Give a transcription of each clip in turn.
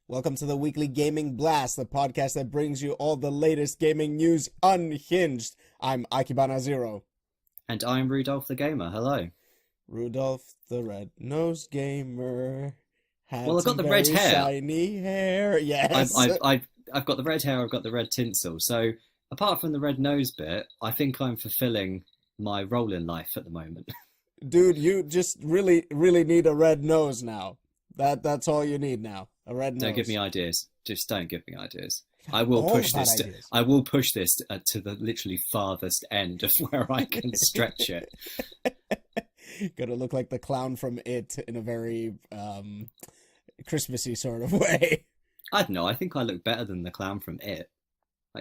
Welcome to the Weekly Gaming Blast, the podcast that brings you all the latest gaming news unhinged. I'm AkibanaZero. And I'm Rudolph the Gamer. Hello. Rudolph the Red-Nosed Gamer had Well, I've got some the very red hair. shiny hair. Yes. I've got the red hair. I've got the red tinsel. So apart from the red nose bit, I think I'm fulfilling my role in life at the moment. Dude, you just really need a red nose now. That's all you need now. A red nose. Don't give me ideas. Just don't give me ideas. I will All push about this. ideas. I will push this to the literally farthest end of where I can stretch it. Gonna look like the clown from It in a very Christmassy sort of way. I don't know. I think I look better than the clown from It.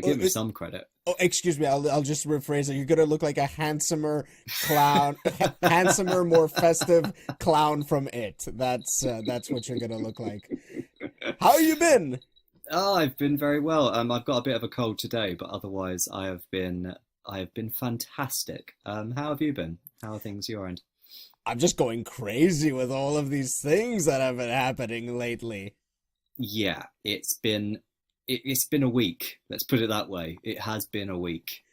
Give me some credit. Oh, excuse me. I'll just rephrase it. You're gonna look like a handsomer clown, handsomer, more festive clown from It. That's what you're gonna look like. How you been? Oh, I've been very well. I've got a bit of a cold today, but otherwise I have been fantastic. How have you been? How are things your end? I'm just going crazy with all of these things that have been happening lately. Yeah, it's been a week. Let's put it that way. It has been a week.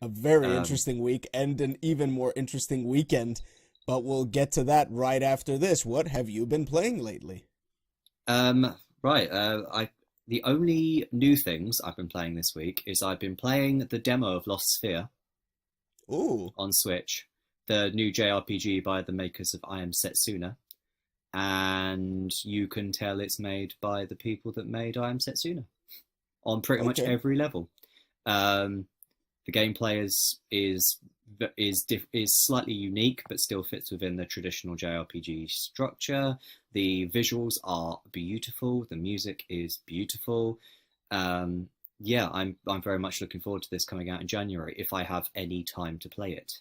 A very interesting week and an even more interesting weekend, but we'll get to that right after this. What have you been playing lately? The only new things I've been playing this week is I've been playing the demo of Lost Sphere. Ooh. On Switch, the new JRPG by the makers of I Am Setsuna. And you can tell it's made by the people that made I Am Setsuna on pretty much every level. The gameplay is slightly unique, but still fits within the traditional JRPG structure. The visuals are beautiful. The music is beautiful. I'm very much looking forward to this coming out in January if I have any time to play it.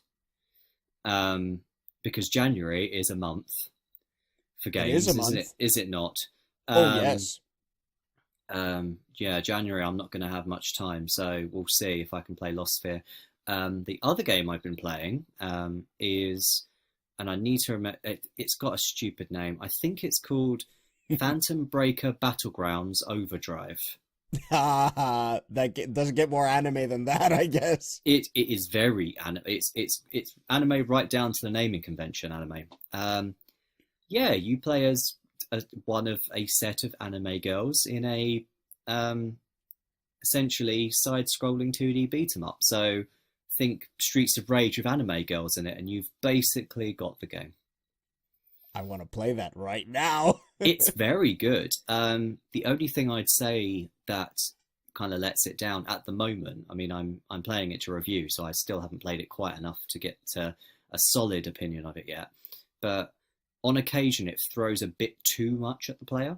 Because January is a month for games, isn't it? Is it not? Yes. January I'm not going to have much time, so we'll see if I can play Lost Sphere. The other game I've been playing is, and I need to remember, it's got a stupid name. I think it's called Phantom Breaker Battlegrounds Overdrive. That doesn't get more anime than that, I guess. It is very it's anime right down to the naming convention anime. You play as one of a set of anime girls in a essentially side-scrolling 2D beat-em-up. So think Streets of Rage with anime girls in it, and you've basically got the game. I want to play that right now. It's very good. The only thing I'd say that kind of lets it down at the moment, I mean, I'm playing it to review, so I still haven't played it quite enough to get a solid opinion of it yet. But on occasion, it throws a bit too much at the player.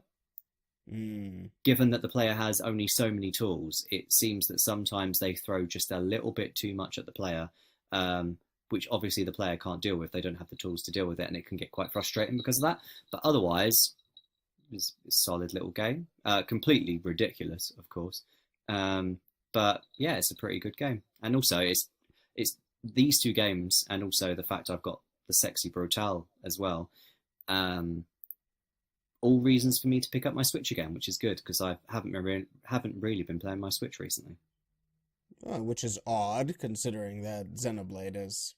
Given that the player has only so many tools, it seems that sometimes they throw just a little bit too much at the player, which obviously the player can't deal with. They don't have the tools to deal with it, and it can get quite frustrating because of that. But otherwise, it's a solid little game. Completely ridiculous, of course. But yeah, it's a pretty good game. And also, it's these two games, and also the fact I've got the Sexy Brutale as well. All reasons for me to pick up my Switch again, which is good because I haven't really been playing my Switch recently. Which is odd, considering that Xenoblade is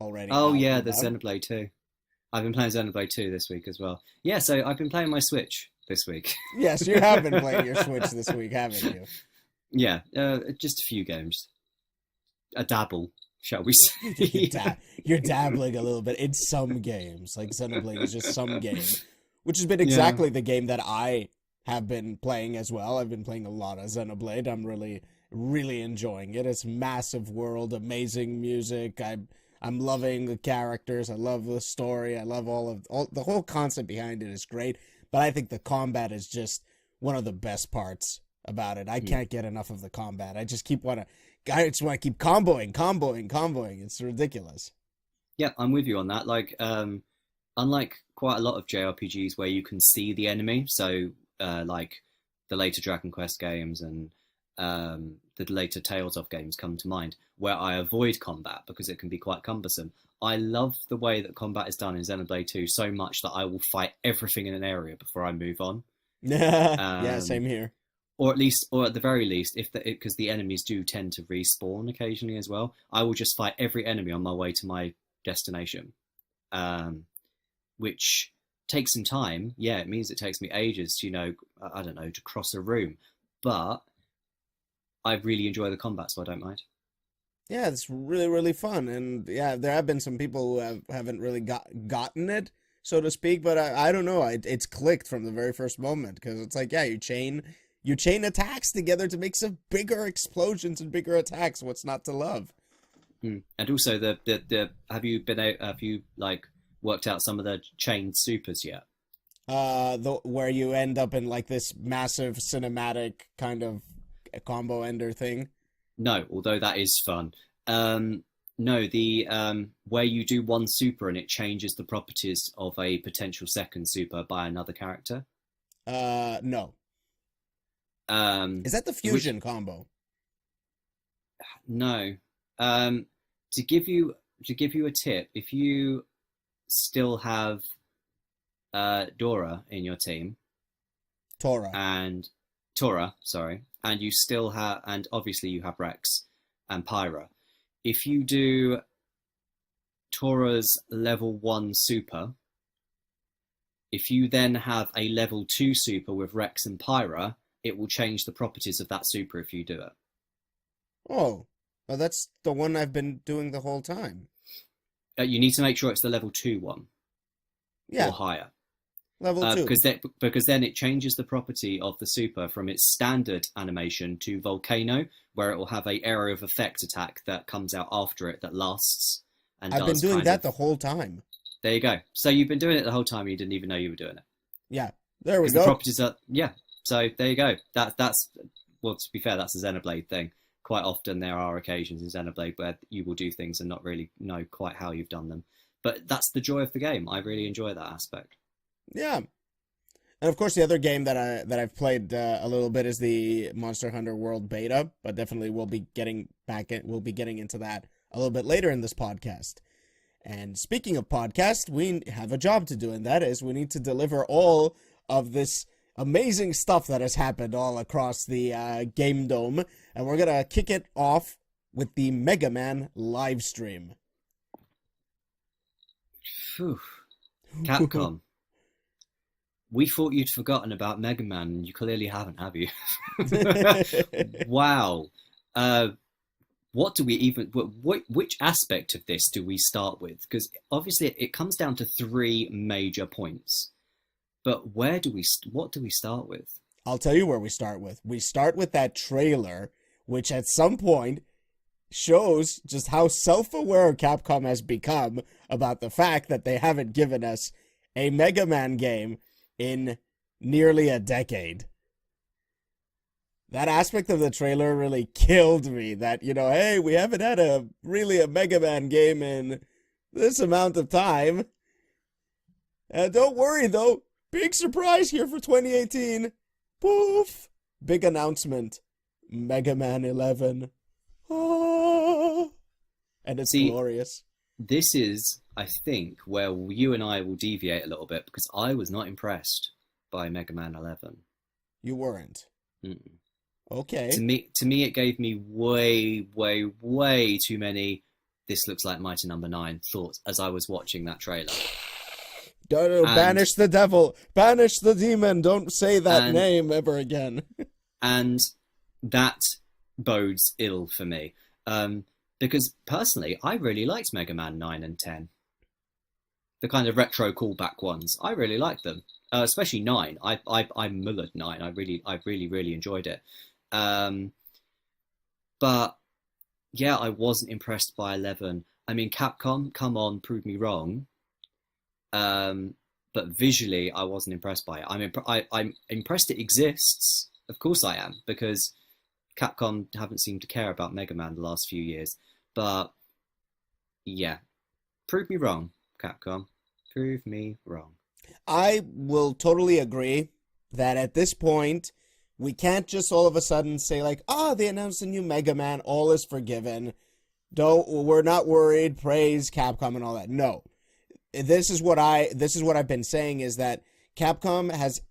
already. Oh yeah, the Xenoblade 2. I've been playing Xenoblade 2 this week as well. Yeah, so I've been playing my Switch this week. Yes, you have been playing your Switch this week, haven't you? Yeah, just a few games. A dabble, shall we say. You're dabbling a little bit in some games. Like Xenoblade is just some game. Which has been exactly the game that I have been playing as well. I've been playing a lot of Xenoblade. I'm really enjoying it. It's massive world, amazing music. I'm loving the characters. I love the story. I love all the whole concept behind it is great. But I think the combat is just one of the best parts about it. I can't get enough of the combat. I just want to keep comboing. It's ridiculous. Yeah, I'm with you on that. Like, unlike quite a lot of JRPGs where you can see the enemy, so like the later Dragon Quest games and the later Tales of games come to mind, where I avoid combat because it can be quite cumbersome. I love the way that combat is done in Xenoblade 2 so much that I will fight everything in an area before I move on. Yeah, same here. Or at least, or at the very least, if because the enemies do tend to respawn occasionally as well, I will just fight every enemy on my way to my destination, which takes some time. Yeah, it means it takes me ages to, I don't know, to cross a room, but I really enjoy the combat, so I don't mind. Yeah, it's really, really fun. And yeah, there have been some people who haven't really gotten it, so to speak, but I don't know. It's clicked from the very first moment because it's like, yeah, you chain attacks together to make some bigger explosions and bigger attacks. What's not to love? And also, have you like worked out some of the chained supers yet? Where you end up in like this massive cinematic kind of combo ender thing. No, although that is fun. No, the where you do one super and it changes the properties of a potential second super by another character. No. Is that the fusion combo? No. To give you a tip, if you still have Dora in your team, Tora, sorry, and you still have, and obviously you have Rex and Pyra. If you do Tora's level 1 super, if you then have a level 2 super with Rex and Pyra, it will change the properties of that super if you do it. Oh, well, that's the one I've been doing the whole time. You need to make sure it's the level 2 one. Yeah. Or higher. Level 2. Because then it changes the property of the super from its standard animation to Volcano, where it will have a area of effect attack that comes out after it that lasts. And I've been doing that the whole time. There you go. So you've been doing it the whole time and you didn't even know you were doing it. Yeah, there we go. The properties are, yeah. So there you go. That's well, to be fair, that's a Xenoblade thing. Quite often there are occasions in Xenoblade where you will do things and not really know quite how you've done them. But that's the joy of the game. I really enjoy that aspect. Yeah. And of course, the other game that I've played a little bit is the Monster Hunter World Beta, but definitely we'll be getting into that a little bit later in this podcast. And speaking of podcast, we have a job to do, and that is we need to deliver all of this amazing stuff that has happened all across the Game Dome, and we're gonna kick it off with the Megaman Livestream. Phew. Capcom. We thought you'd forgotten about Mega Man, and you clearly haven't, have you? Wow. What do we even... Which aspect of this do we start with? Because obviously it comes down to 3 major points. But what do we start with? I'll tell you where we start with. We start with that trailer, which at some point shows just how self-aware Capcom has become about the fact that they haven't given us a Mega Man game in nearly a decade. That aspect of the trailer really killed me. That, hey, we haven't had a Mega Man game in this amount of time. Don't worry, though. Big surprise here for 2018. Poof. Big announcement. Mega Man 11. Ah. And it's glorious. This is, I think, where you and I will deviate a little bit, because I was not impressed by Mega Man 11. You weren't? Mm-mm. Okay. To me, it gave me way, way, way too many "this looks like Mighty Number 9" thoughts as I was watching that trailer. Banish the devil, banish the demon. Don't say that name ever again. And that bodes ill for me, because personally, I really liked Mega Man 9 and 10. The kind of retro callback ones, I really liked them. Especially 9. I mullered 9. I really enjoyed it. But yeah, I wasn't impressed by 11. I mean, Capcom, come on, prove me wrong. But visually, I wasn't impressed by it. I'm impressed it exists. Of course I am, because Capcom haven't seemed to care about Mega Man the last few years. But yeah, prove me wrong, Capcom. Prove me wrong. I will totally agree that at this point, we can't just all of a sudden say like, they announced a new Mega Man, all is forgiven. We're not worried, praise Capcom and all that. No. This is what I've been saying, is that Capcom has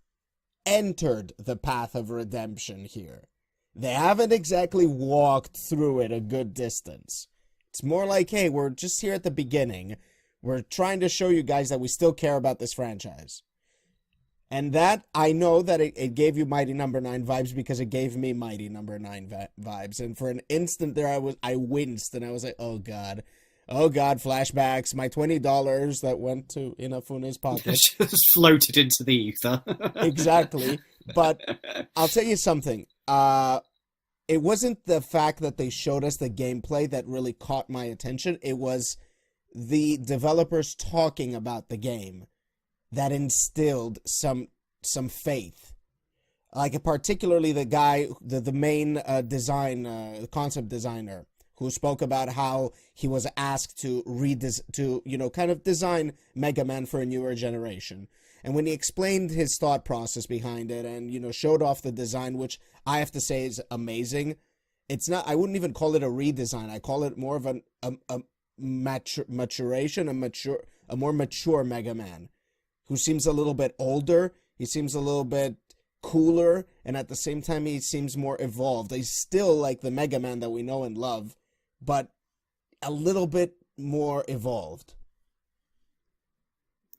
entered the path of redemption here. They haven't exactly walked through it a good distance. It's more like, hey, we're just here at the beginning. We're trying to show you guys that we still care about this franchise. And that, I know that it gave you Mighty Number 9 vibes because it gave me Mighty Number 9 vibes. And for an instant there, I winced, and I was like, oh God. Oh God, flashbacks. My $20 that went to Inafune's pocket. Just floated into the ether. Exactly. But I'll tell you something. It wasn't the fact that they showed us the gameplay that really caught my attention. It was the developers talking about the game that instilled some faith. Like, particularly the guy, the main concept designer, who spoke about how he was asked to kind of design Mega Man for a newer generation. And when he explained his thought process behind it and, showed off the design, which I have to say is amazing, it's not, I wouldn't even call it a redesign. I call it more of a maturation, a more mature Mega Man, who seems a little bit older. He seems a little bit cooler, and at the same time, he seems more evolved. He's still like the Mega Man that we know and love, but a little bit more evolved.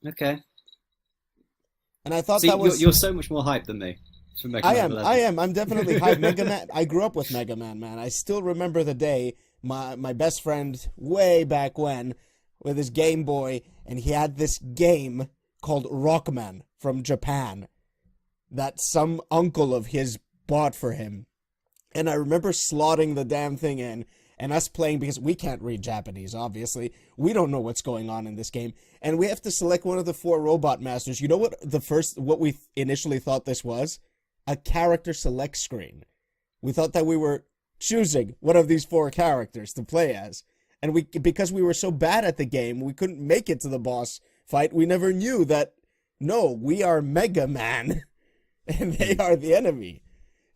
Okay. And I thought you're so much more hyped than me. For Mega Man 11. I am. I'm definitely hyped. Mega Man. I grew up with Mega Man, man. I still remember the day my best friend way back when with his Game Boy, and he had this game called Rockman from Japan that some uncle of his bought for him. And I remember slotting the damn thing in and us playing, because we can't read Japanese, obviously. We don't know what's going on in this game. And we have to select one of the 4 robot masters. You know what we initially thought this was? A character select screen. We thought that we were choosing one of these 4 characters to play as. And because we were so bad at the game, we couldn't make it to the boss fight. We never knew that, no, we are Mega Man and they are the enemy.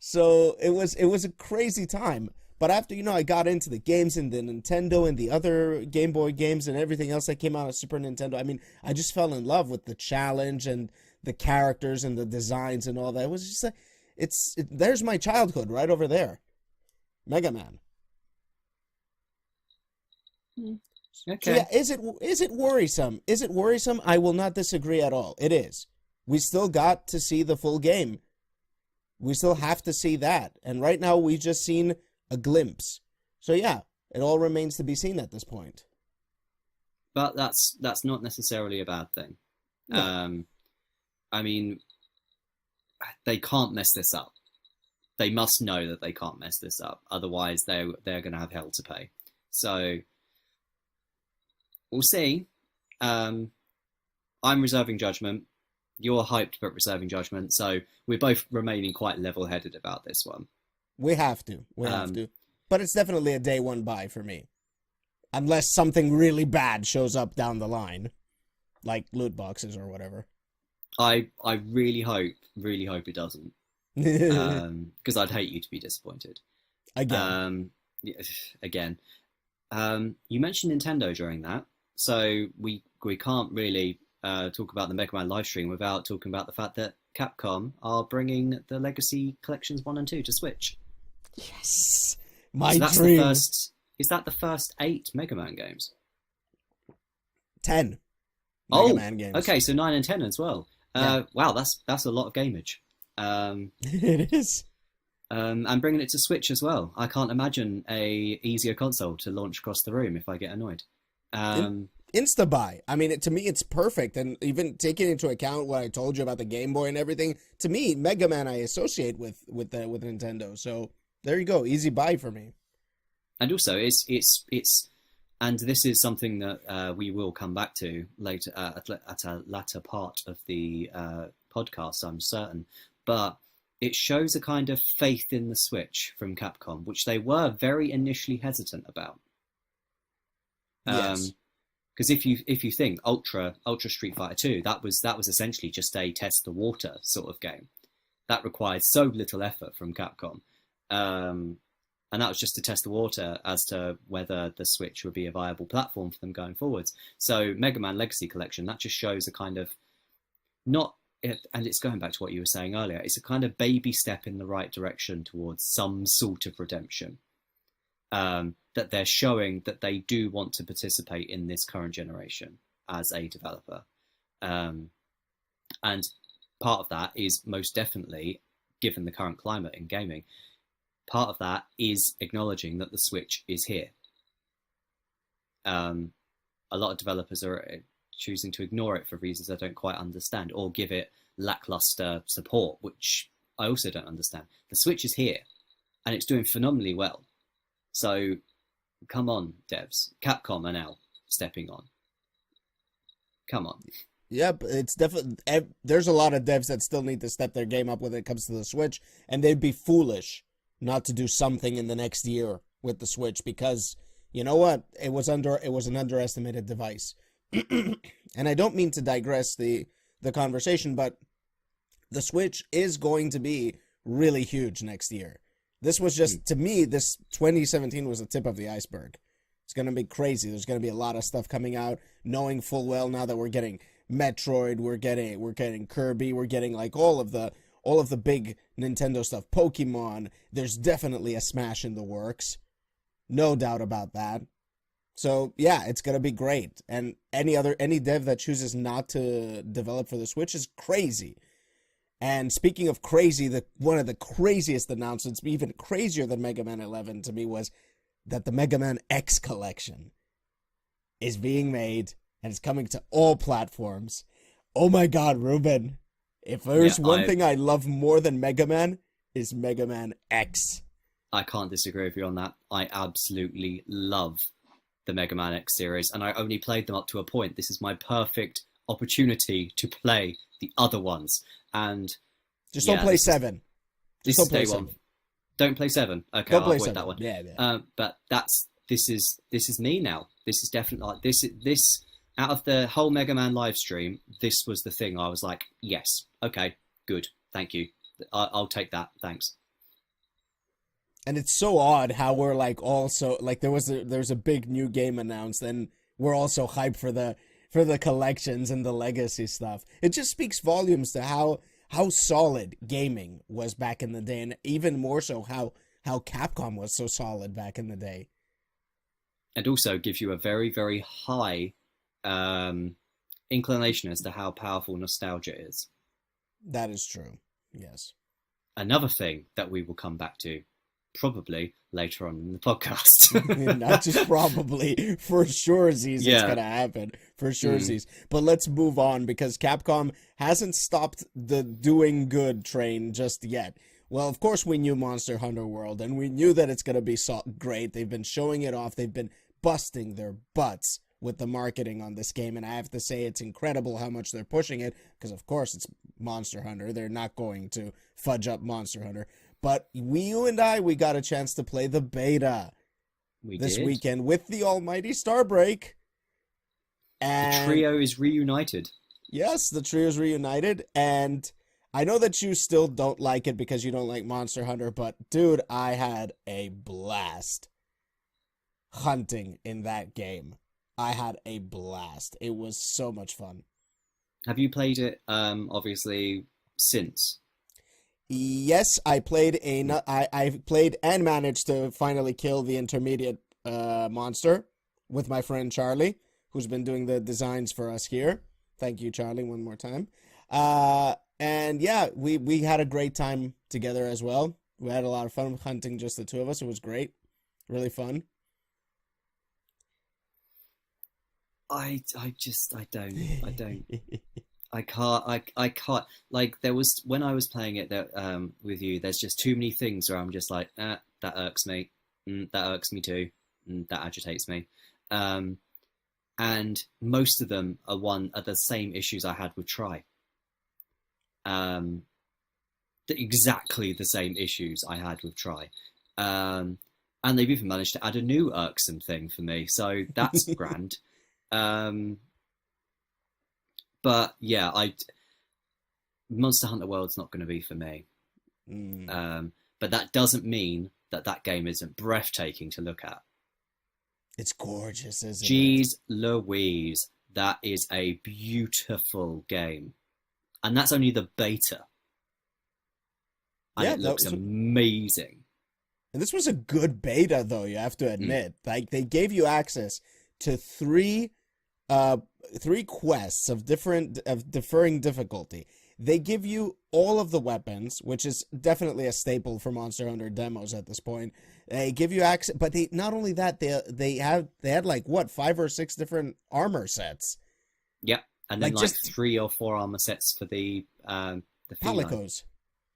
So it was a crazy time. But after, I got into the games and the Nintendo and the other Game Boy games and everything else that came out on Super Nintendo, I mean, I just fell in love with the challenge and the characters and the designs and all that. It was just like, there's my childhood right over there. Mega Man. Okay. So yeah, is it worrisome? Is it worrisome? I will not disagree at all. It is. We still got to see the full game. We still have to see that. And right now we've just seen a glimpse. So yeah, it all remains to be seen at this point. But that's not necessarily a bad thing. No. I mean, they can't mess this up. They must know that they can't mess this up. Otherwise, they're going to have hell to pay. So we'll see. I'm reserving judgment. You're hyped but reserving judgment. So we're both remaining quite level-headed about this one. We have to. But it's definitely a day 1 buy for me. Unless something really bad shows up down the line. Like loot boxes or whatever. I really hope it doesn't. Because I'd hate you to be disappointed. Again. You mentioned Nintendo during that. So we can't really talk about the Mega Man Livestream without talking about the fact that Capcom are bringing the Legacy Collections 1 and 2 to Switch. Yes, my dream. Is that the first 8 Mega Man games? 10 Mega Man games. Okay, so 9 and 10 as well. Yeah. Wow, that's a lot of gameage. It is. And bringing it to Switch as well. I can't imagine a easier console to launch across the room if I get annoyed. Insta buy. I mean, to me, it's perfect. And even taking into account what I told you about the Game Boy and everything, to me, Mega Man I associate with Nintendo. So there you go, easy buy for me. And also, it's and this is something that we will come back to later at a latter part of the podcast, I'm certain. But it shows a kind of faith in the Switch from Capcom, which they were very initially hesitant about. Yes. Because if you think Ultra Street Fighter 2, that was essentially just a test the water sort of game. That required so little effort from Capcom. And that was just to test the water as to whether the Switch would be a viable platform for them going forwards. So Mega Man Legacy Collection, that just shows a kind of not and it's going back to what you were saying earlier, it's a kind of baby step in the right direction towards some sort of redemption. That they're showing that they do want to participate in this current generation as a developer. And part of that is most definitely, given the current climate in gaming, part of that is acknowledging that the Switch is here. A lot of developers are choosing to ignore it for reasons I don't quite understand, or give it lackluster support, which I also don't understand. The Switch is here, and it's doing phenomenally well. So, come on, devs. Capcom are now stepping on. Come on. Yep, it's definitely, there's a lot of devs that still need to step their game up when it comes to the Switch, and they'd be foolish not to do something in the next year with the Switch, because you know what? It was an underestimated device. And I don't mean to digress the conversation, but the Switch is going to be really huge next year. This was just, to me, this 2017 was the tip of the iceberg. It's going to be crazy. There's going to be a lot of stuff coming out, knowing full well now that we're getting Metroid, we're getting Kirby, we're getting like all of the big Nintendo stuff, Pokemon. There's definitely a Smash in the works. No doubt about that. So yeah, it's gonna be great. And any dev that chooses not to develop for the Switch is crazy. And speaking of crazy, one of the craziest announcements, even crazier than Mega Man 11 to me, was that the Mega Man X collection is being made and it's coming to all platforms. Oh my God, Ruben! If there's one thing I love more than Mega Man, is Mega Man X. I can't disagree with you on that. I absolutely love the Mega Man X series, and I only played them up to a point. This is my perfect opportunity to play the other ones. And just don't play 7. This is day 1. Don't play 7. Okay, I'll avoid that one. Yeah. But this is me now. This is definitely like this. Out of the whole Mega Man live stream, this was the thing I was like, yes, okay, good, thank you. I'll take that, thanks. And it's so odd how we're like also like there's a big new game announced, and we're also hyped for the collections and the legacy stuff. It just speaks volumes to how solid gaming was back in the day, and even more so how Capcom was so solid back in the day. And also gives you a very, very high inclination as to how powerful nostalgia is. That is true. Yes. Another thing that we will come back to probably later on in the podcast. Not just probably, for sure, Z's, it's gonna happen. For sure, Z's. But let's move on, because Capcom hasn't stopped the doing good train just yet. Well, of course, we knew Monster Hunter World, and we knew that it's gonna be great. They've been showing it off. They've been busting their butts with the marketing on this game, and I have to say it's incredible how much they're pushing it, because of course it's Monster Hunter. They're not going to fudge up Monster Hunter. But you and I got a chance to play the beta this weekend with the almighty Starbreak. And the trio is reunited. Yes, the trio is reunited, and I know that you still don't like it because you don't like Monster Hunter, but dude, I had a blast hunting in that game. I had a blast. It was so much fun. Have you played it, obviously, since? Yes, I played I played and managed to finally kill the intermediate monster with my friend Charlie, who's been doing the designs for us here. Thank you, Charlie, one more time. And yeah, we had a great time together as well. We had a lot of fun hunting, just the two of us. It was great. Really fun. I can't, like, there was, when I was playing it with you, there's just too many things where I'm just like, that irks me, that irks me too, that agitates me, and most of them are the same issues I had with Try, exactly the same issues I had with Try, and they've even managed to add a new irksome thing for me, so that's grand. But yeah, Monster Hunter World's not going to be for me. But that doesn't mean that game isn't breathtaking to look at. It's gorgeous, isn't it? Jeez Louise, that is a beautiful game. and that's only the beta, and Yeah, it looks amazing. and this was a good beta, though, you have to admit. Like, they gave you access to three quests of differing difficulty. They give you all of the weapons, which is definitely a staple for Monster Hunter demos at this point. They give you access, but they not only that, they had like what, 5 or 6 different armor sets. Yep, and then like just 3 or 4 armor sets for the palicos.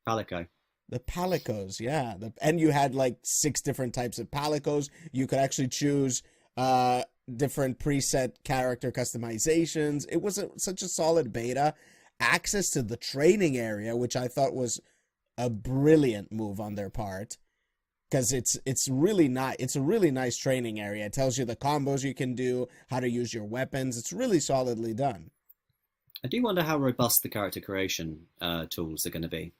Palico. The palicos, yeah. And you had like 6 different types of palicos. You could actually choose different preset character customizations. It was such a solid beta. Access to the training area, which I thought was a brilliant move on their part, because it's really nice. It's a really nice training area. It tells you the combos you can do, how to use your weapons. It's really solidly done. I do wonder how robust the character creation tools are going to be.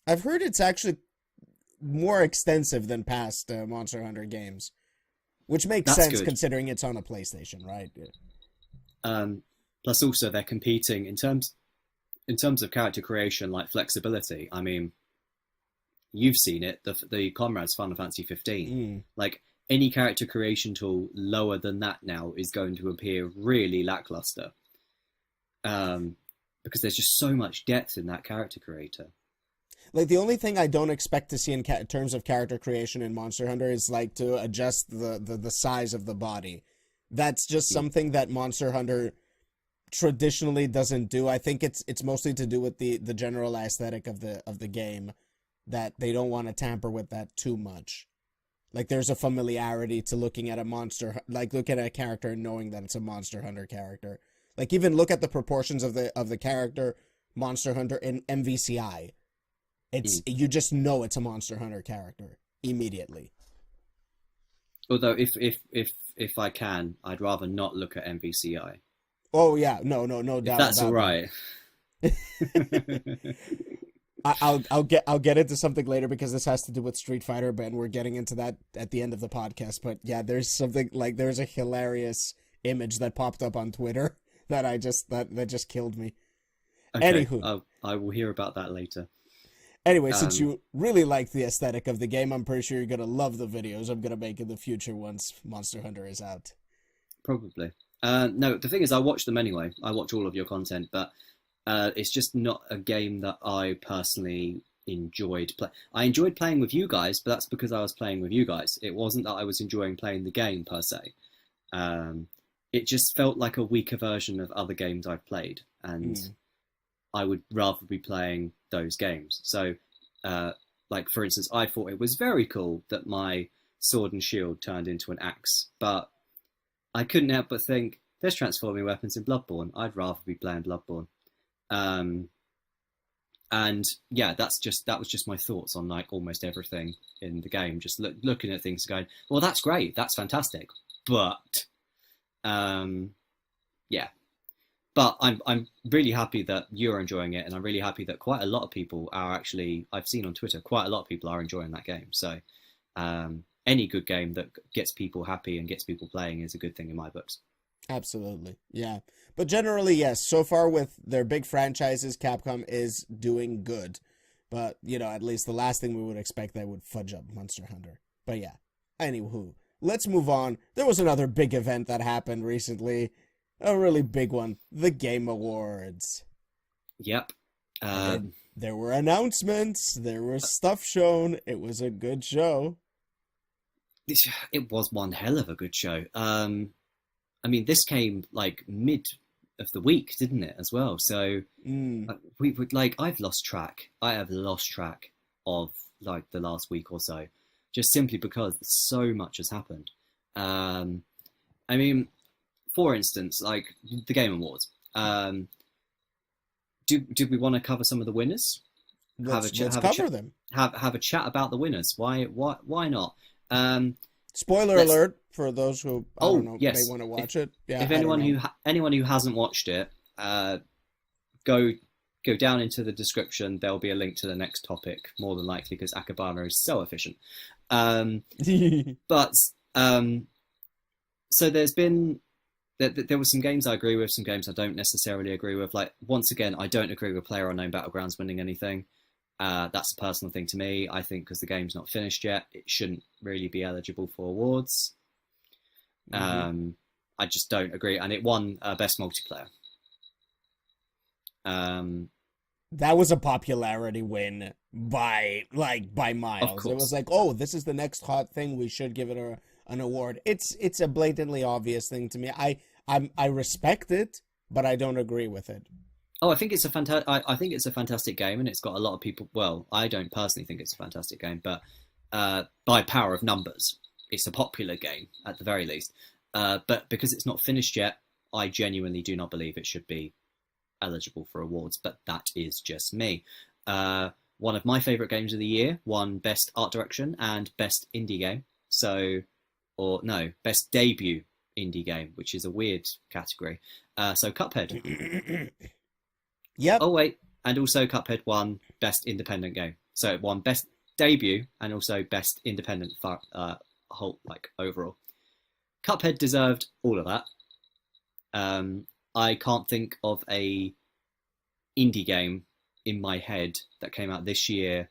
I've heard it's actually more extensive than past Monster Hunter games, which makes sense considering it's on a PlayStation, right? Plus, also they're competing in terms of character creation, like flexibility. I mean, you've seen it, the Comrades Final Fantasy 15. Like, any character creation tool lower than that now is going to appear really lackluster. Because there's just so much depth in that character creator. Like, the only thing I don't expect to see in terms of character creation in Monster Hunter is like to adjust the size of the body. That's just something that Monster Hunter traditionally doesn't do. I think it's mostly to do with the general aesthetic of the game, that they don't want to tamper with that too much. Like, there's a familiarity to looking at looking at a character and knowing that it's a Monster Hunter character. Like, even look at the proportions of the character Monster Hunter in MVCI. You just know it's a Monster Hunter character immediately. Although if I can, I'd rather not look at MVCI. Oh yeah, no doubt. If that's all right. I'll get into something later, because this has to do with Street Fighter, and we're getting into that at the end of the podcast. But yeah, there's a hilarious image that popped up on Twitter that that just killed me. Okay, anywho, I will hear about that later. Anyway, since you really like the aesthetic of the game, I'm pretty sure you're gonna love the videos I'm gonna make in the future once Monster Hunter is out. Probably. No, the thing is, I watch them anyway. I watch all of your content, but it's just not a game that I personally enjoyed. I enjoyed playing with you guys, but that's because I was playing with you guys. It wasn't that I was enjoying playing the game per se. It just felt like a weaker version of other games I've played, and I would rather be playing those games. So, like, for instance, I thought it was very cool that my sword and shield turned into an axe, but I couldn't help but think, there's transforming weapons in Bloodborne. I'd rather be playing Bloodborne. And yeah, that was just my thoughts on like almost everything in the game. Just looking at things going, well, that's great. That's fantastic. But, yeah. But I'm really happy that you're enjoying it, and I'm really happy that quite a lot of people are actually, I've seen on Twitter, quite a lot of people are enjoying that game. So any good game that gets people happy and gets people playing is a good thing in my books. Absolutely, yeah. But generally, yes, so far with their big franchises, Capcom is doing good. But, you know, at least the last thing we would expect, they would fudge up Monster Hunter. But yeah, anywho, let's move on. There was another big event that happened recently. A really big one. The Game Awards. Yep. There were announcements. There was stuff shown. It was a good show. It was one hell of a good show. I mean, this came like mid of the week, didn't it, as well? So we would I've lost track. I have lost track of like the last week or so, just simply because so much has happened. I mean, for instance, like the Game Awards. Do we want to cover some of the winners? Let's cover them. Have a chat about the winners. Why not? Spoiler alert for those who may want to watch it. Yeah, if anyone who hasn't watched it, go down into the description. There'll be a link to the next topic, more than likely, because Akibana is so efficient. But so there's been there were some games I agree with, some games I don't necessarily agree with. Like, once again, I don't agree with PlayerUnknown Battlegrounds winning anything. That's a personal thing to me. I think because the game's not finished yet, it shouldn't really be eligible for awards. Mm-hmm. I just don't agree. And it won Best Multiplayer. That was a popularity win by miles. It was like, oh, this is the next hot thing. We should give it an award. It's a blatantly obvious thing to me. I respect it, but I don't agree with it. Oh, I think it's I think it's a fantastic game, and it's got a lot of people. Well, I don't personally think it's a fantastic game, but by power of numbers, it's a popular game at the very least. But because it's not finished yet, I genuinely do not believe it should be eligible for awards. But that is just me. One of my favourite games of the year won Best Art Direction and Best Indie Game. Best Debut Indie Game, which is a weird category. So Cuphead. Yep. Oh wait, and also Cuphead won Best Independent Game. So it won Best Debut and also Best Independent overall. Cuphead deserved all of that. I can't think of a indie game in my head that came out this year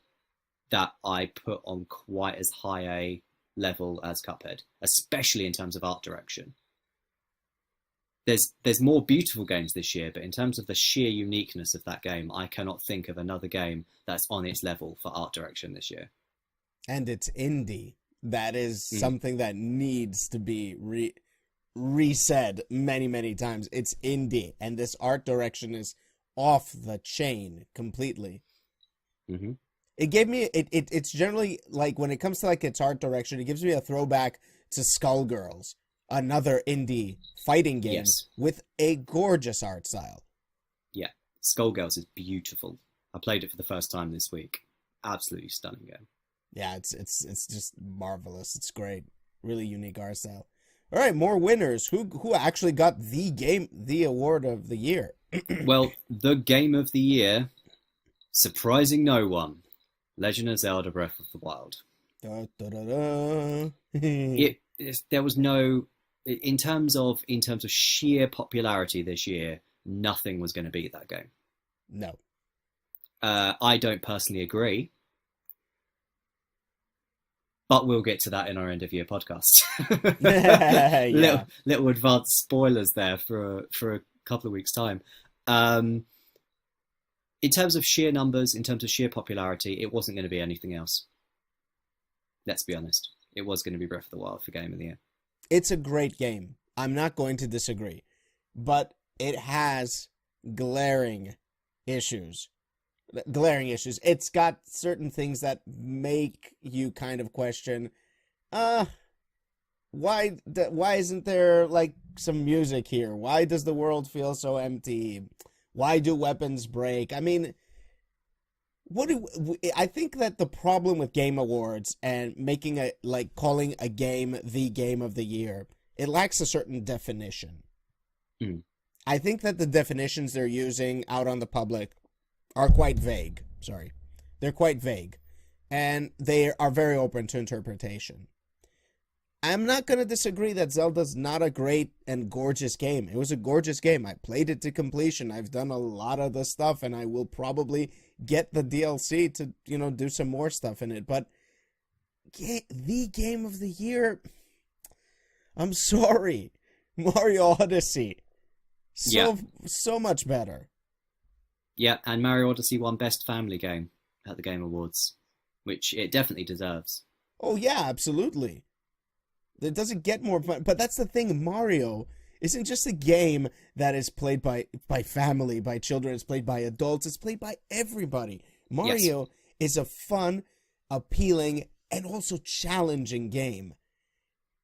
that I put on quite as high a level as Cuphead, especially in terms of art direction. There's more beautiful games this year, but in terms of the sheer uniqueness of that game, I cannot think of another game that's on its level for art direction this year. And it's indie. That is something that needs to be resaid many, many times. It's indie, and this art direction is off the chain completely. Mm-hmm. It gave me it's generally, like, when it comes to like its art direction, it gives me a throwback to Skullgirls, another indie fighting game with a gorgeous art style. Yeah, Skullgirls is beautiful. I played it for the first time this week. Absolutely stunning game. Yeah, it's just marvelous. It's great. Really unique art style. All right, more winners. Who actually got the award of the year? Well, the game of the year, surprising no one, Legend of Zelda Breath of the Wild. Da, da, da, da. There was no, in terms of sheer popularity this year, nothing was going to beat that game. No. I don't personally agree. But we'll get to that in our end of year podcast. Yeah. Little advanced spoilers there for a couple of weeks' time. In terms of sheer numbers, in terms of sheer popularity, it wasn't going to be anything else. Let's be honest. It was going to be Breath of the Wild for Game of the Year. It's a great game. I'm not going to disagree. But it has glaring issues. It's got certain things that make you kind of question, why isn't there like some music here? Why does the world feel so empty? Why do weapons break? I mean, I think that the problem with Game Awards and calling a game the game of the year, it lacks a certain definition. I think that the definitions they're using out on the public are quite vague. They're quite vague. And they are very open to interpretation. I'm not going to disagree that Zelda's not a great and gorgeous game. It was a gorgeous game. I played it to completion. I've done a lot of the stuff, and I will probably get the DLC to, do some more stuff in it. But the game of the year, I'm sorry. Mario Odyssey. So much better. Yeah, and Mario Odyssey won Best Family Game at the Game Awards, which it definitely deserves. Oh, yeah, absolutely. It doesn't get more fun. But that's the thing, Mario isn't just a game that is played by family, by children. It's played by adults. It's played by everybody. Mario is a fun, appealing, and also challenging game.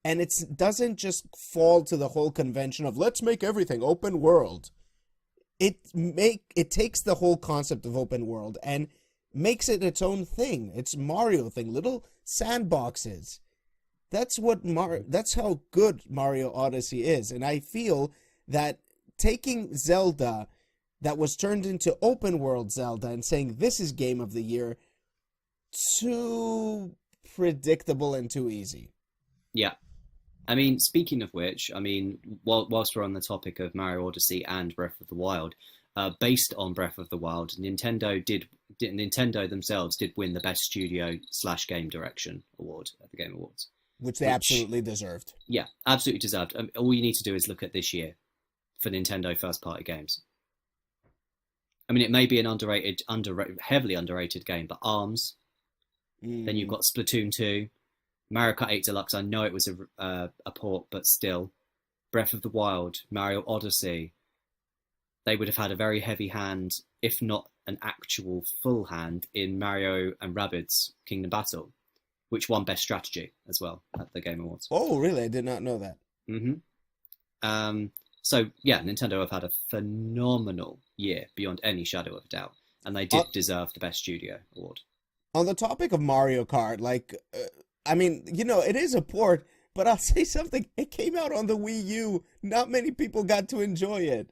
And it doesn't just fall to the whole convention of, let's make everything open world. It takes the whole concept of open world and makes it its own thing. It's Mario thing, little sandboxes. That's how good Mario Odyssey is. And I feel that taking Zelda that was turned into open world Zelda and saying this is game of the year, too predictable and too easy. Yeah. I mean, speaking of which, I mean, whilst we're on the topic of Mario Odyssey and Breath of the Wild, based on Breath of the Wild, Nintendo themselves did win the Best Studio / Game Direction award at the Game Awards, which they absolutely deserved. Yeah, absolutely deserved. All you need to do is look at this year for Nintendo first-party games. I mean, it may be an heavily underrated game, but ARMS. Then you've got Splatoon 2. Mario Kart 8 Deluxe, I know it was a port, but still. Breath of the Wild, Mario Odyssey. They would have had a very heavy hand, if not an actual full hand, in Mario and Rabbids Kingdom Battle, which won Best Strategy as well at the Game Awards. Oh, really? I did not know that. So, yeah, Nintendo have had a phenomenal year, beyond any shadow of a doubt. And they did deserve the Best Studio award. On the topic of Mario Kart, I mean, it is a port, but I'll say something. It came out on the Wii U. Not many people got to enjoy it.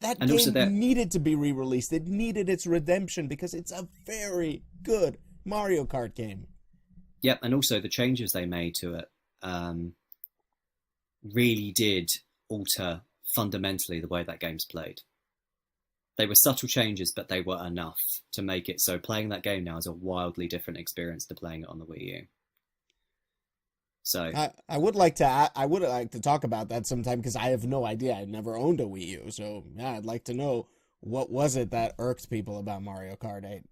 That game needed to be re-released. It needed its redemption because it's a very good Mario Kart game. Yep, and also the changes they made to it really did alter fundamentally the way that game's played. They were subtle changes, but they were enough to make it so playing that game now is a wildly different experience to playing it on the Wii U. So I would like to talk about that sometime because I have no idea. I never owned a Wii U, so yeah, I'd like to know what was it that irked people about Mario Kart 8.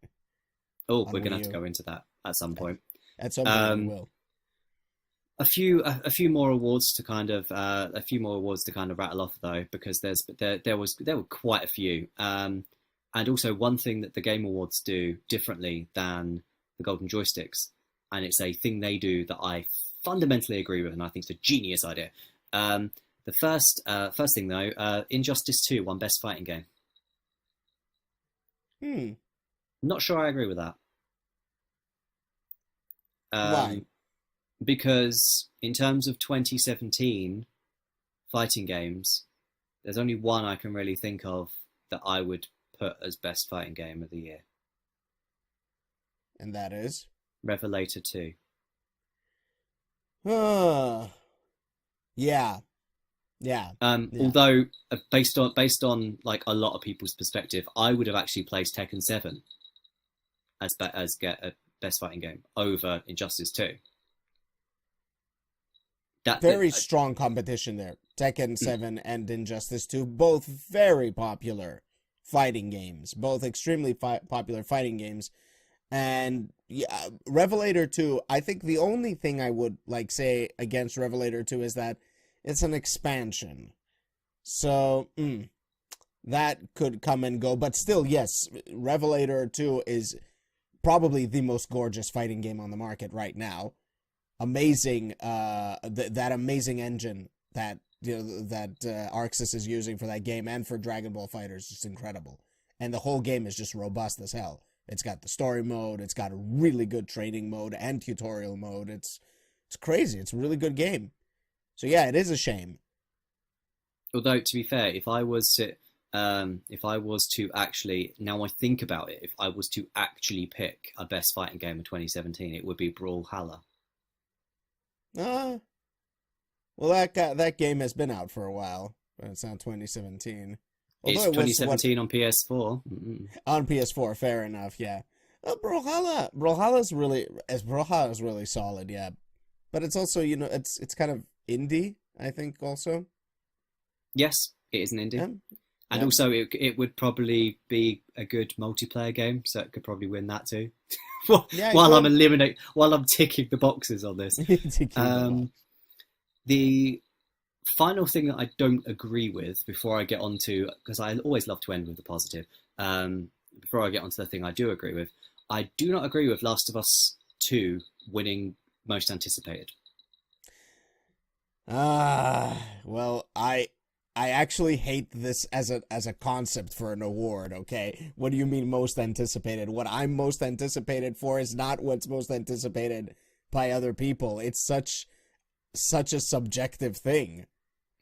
Oh, we're gonna have to go into that at some point. At some point, we will. A few more awards to kind of rattle off though, because there were quite a few. And also one thing that the Game Awards do differently than the Golden Joysticks, and it's a thing they do that I fundamentally agree with, and I think it's a genius idea. The first thing though, Injustice 2 won Best Fighting Game. Not sure I agree with that. Why? Because in terms of 2017 fighting games, there's only one I can really think of that I would put as best fighting game of the year. And that is? Revelator 2. Yeah. Although based on like a lot of people's perspective, I would have actually placed Tekken 7 as get a best fighting game over Injustice 2. Very strong competition there. Tekken 7 and Injustice 2, both very popular fighting games. Both extremely popular fighting games. And yeah, Revelator 2, I think the only thing I would say against Revelator 2 is that it's an expansion. So, that could come and go. But still, yes, Revelator 2 is probably the most gorgeous fighting game on the market right now. Amazing, that amazing engine that ArcSys is using for that game and for Dragon Ball FighterZ is just incredible, and the whole game is just robust as hell. It's got the story mode, it's got a really good training mode and tutorial mode. It's crazy. It's a really good game. So yeah, it is a shame. Although to be fair, if I was to actually, now I think about it, if I was to actually pick a best fighting game of 2017, it would be Brawlhalla. Well, that game has been out for a while, but it's not 2017. Although it's 2017 on PS4. On PS4, fair enough, yeah. Brawlhalla is really solid, yeah. But it's also, it's kind of indie, I think, also. Yes, it is an indie. Yeah. And also, it would probably be a good multiplayer game, so it could probably win that too. while I'm ticking the boxes on this. The final thing that I don't agree with before I get on to, because I always love to end with the positive, before I get onto the thing I do agree with, I do not agree with Last of Us 2 winning most anticipated. Well, I actually hate this as a concept for an award, okay? What do you mean most anticipated? What I'm most anticipated for is not what's most anticipated by other people. It's such a subjective thing.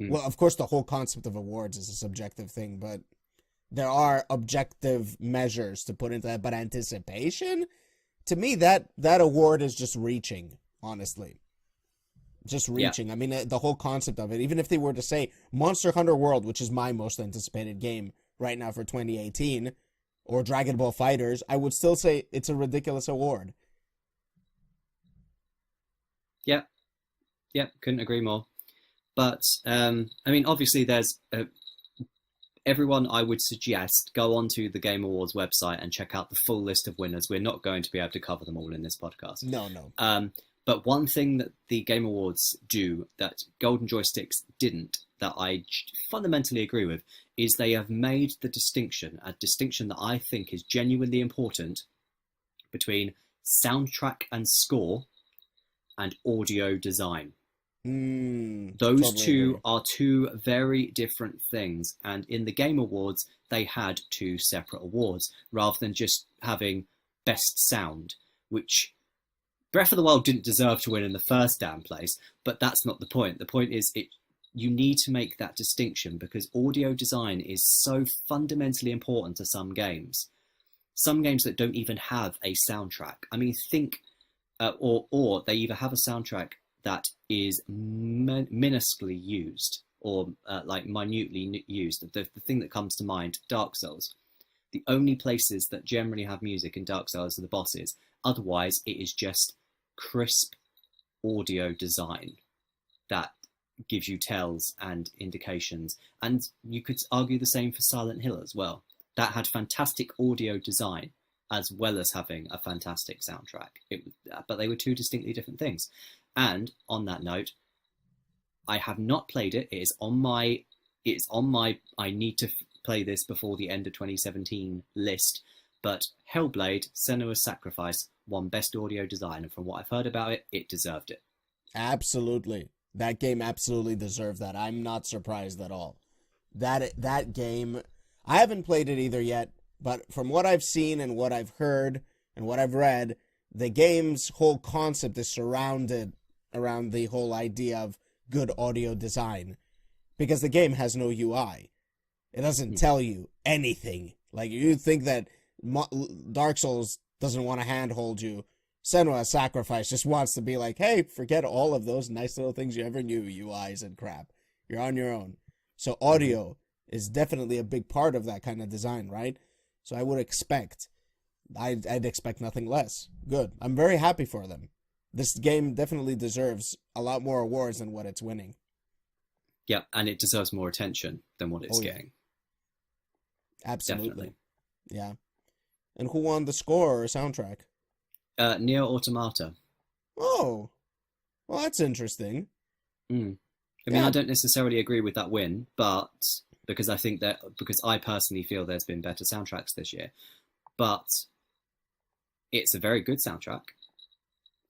Well, of course, the whole concept of awards is a subjective thing, but there are objective measures to put into that. But anticipation? To me, that award is just reaching, honestly. just reaching. I mean, the whole concept of it, even if they were to say Monster Hunter World, which is my most anticipated game right now for 2018, or Dragon Ball Fighters, I would still say it's a ridiculous award. Yeah, couldn't agree more. But, I mean, obviously there's... everyone, I would suggest, go onto the Game Awards website and check out the full list of winners. We're not going to be able to cover them all in this podcast. No. But one thing that the Game Awards do that Golden Joysticks didn't, that I fundamentally agree with, is they have made the distinction, a distinction that I think is genuinely important, between soundtrack and score and audio design. Those Totally two agree. are two very different things, and in the Game Awards they had two separate awards rather than just having best sound, which Breath of the Wild didn't deserve to win in the first damn place, but that's not the point. The point is you need to make that distinction because audio design is so fundamentally important to some games. Some games that don't even have a soundtrack. I mean, think, or they either have a soundtrack that is minusculely used or like minutely used. The thing that comes to mind, Dark Souls. The only places that generally have music in Dark Souls are the bosses. Otherwise, it is just crisp audio design that gives you tells and indications. And you could argue the same for Silent Hill as well. That had fantastic audio design as well as having a fantastic soundtrack. But they were two distinctly different things. And on that note, I have not played it. It's on my I need to play this before the end of 2017 list. But Hellblade: Senua's Sacrifice won Best Audio Design, and from what I've heard about it, it deserved it. Absolutely. That game absolutely deserved that. I'm not surprised at all. That game, I haven't played it either yet, but from what I've seen and what I've heard and what I've read, the game's whole concept is surrounded around the whole idea of good audio design, because the game has no UI. It doesn't tell you anything. Like, you think that Dark Souls doesn't want to handhold you. Senua's Sacrifice just wants to be like, hey, forget all of those nice little things you ever knew, UIs and crap. You're on your own. So audio is definitely a big part of that kind of design, right? So I would expect, I'd expect nothing less. Good. I'm very happy for them. This game definitely deserves a lot more awards than what it's winning. Yeah, and it deserves more attention than what it's getting. Absolutely. Definitely. Yeah. And who won the score or soundtrack? Nier Automata. Oh. Well, that's interesting. I mean, I don't necessarily agree with that win, but because I personally feel there's been better soundtracks this year. But it's a very good soundtrack.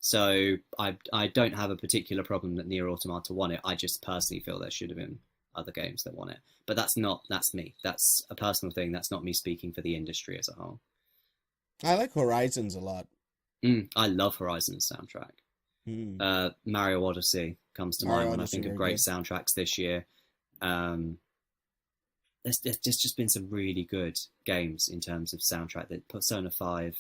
So I don't have a particular problem that Nier Automata won it. I just personally feel there should have been other games that won it. But that's me. That's a personal thing. That's not me speaking for the industry as a whole. I like Horizons a lot. I love Horizon's soundtrack. Mario Odyssey comes to mind when I think of great soundtracks this year. There's just been some really good games in terms of soundtrack. That Persona 5.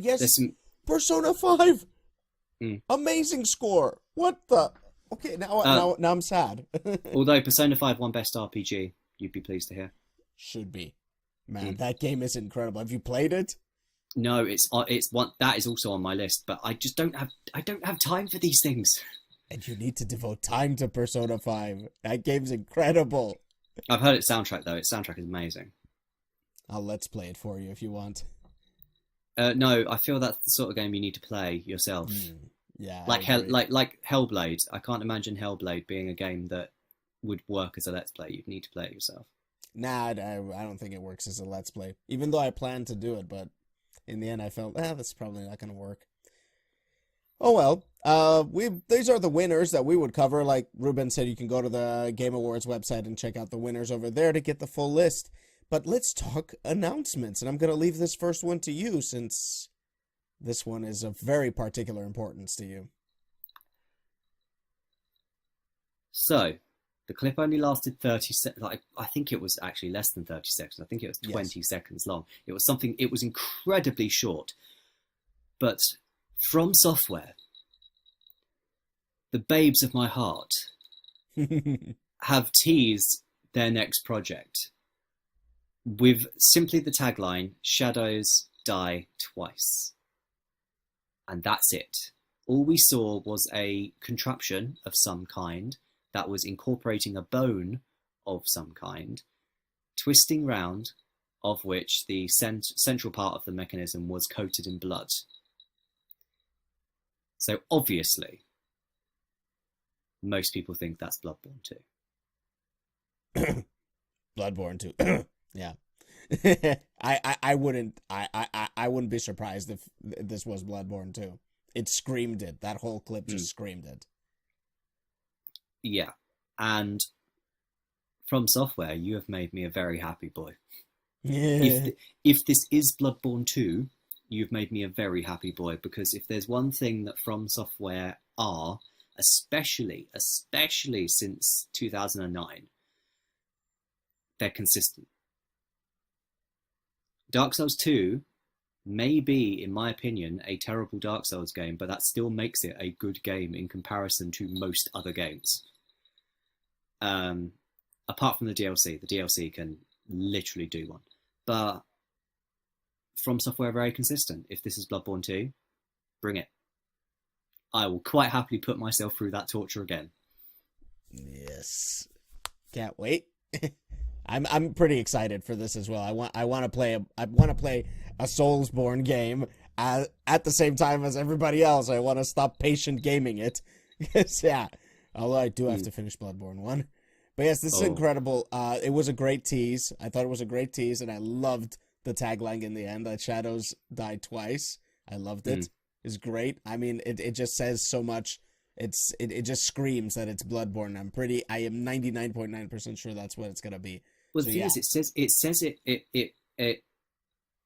Yes. Persona 5. Amazing score. What the? Okay, now I'm sad. Although Persona 5 won Best RPG, you'd be pleased to hear. Should be. Man, that game is incredible. Have you played it? No, it's one that is also on my list, but I don't have time for these things. And you need to devote time to Persona 5. That game's incredible. I've heard its soundtrack though. Its soundtrack is amazing. I'll let's play it for you if you want. No, I feel that's the sort of game you need to play yourself. Yeah, like Hellblade. I can't imagine Hellblade being a game that would work as a let's play. You'd need to play it yourself. Nah, I don't think it works as a let's play. Even though I planned to do it, but in the end I felt, that's probably not going to work. Oh well, these are the winners that we would cover. Like Ruben said, you can go to the Game Awards website and check out the winners over there to get the full list. But let's talk announcements, and I'm going to leave this first one to you since this one is of very particular importance to you. So, the clip only lasted 30 seconds. I think it was actually less than 30 seconds. I think it was 20 seconds long. It was incredibly short. But From Software the babes of my heart have teased their next project with simply the tagline, "Shadows die twice." And that's it. All we saw was a contraption of some kind that was incorporating a bone of some kind, twisting round, of which the central part of the mechanism was coated in blood. So obviously, most people think that's Bloodborne 2. Bloodborne 2. Yeah. I wouldn't be surprised if this was Bloodborne 2. It screamed it. That whole clip just screamed it. Yeah. And From Software, you have made me a very happy boy. If this is Bloodborne 2, you've made me a very happy boy, because if there's one thing that From Software are, especially since 2009, they're consistent. Dark Souls 2 may be, in my opinion, a terrible Dark Souls game, but that still makes it a good game in comparison to most other games. Apart from the DLC can literally do one. But From Software are very consistent. If this is Bloodborne 2, bring it. I will quite happily put myself through that torture again. Yes. Can't wait. I'm pretty excited for this as well. I want to play a Soulsborne game at the same time as everybody else. I want to stop patient gaming it. Because, yeah, although I do have to finish Bloodborne 1. But yes, this is incredible. It was a great tease. I thought it was a great tease, and I loved the tagline in the end, that shadows die twice. I loved it. It's great. I mean, it just says so much. It just screams that it's Bloodborne. I am 99.9% sure that's what it's gonna be. Well, the thing is,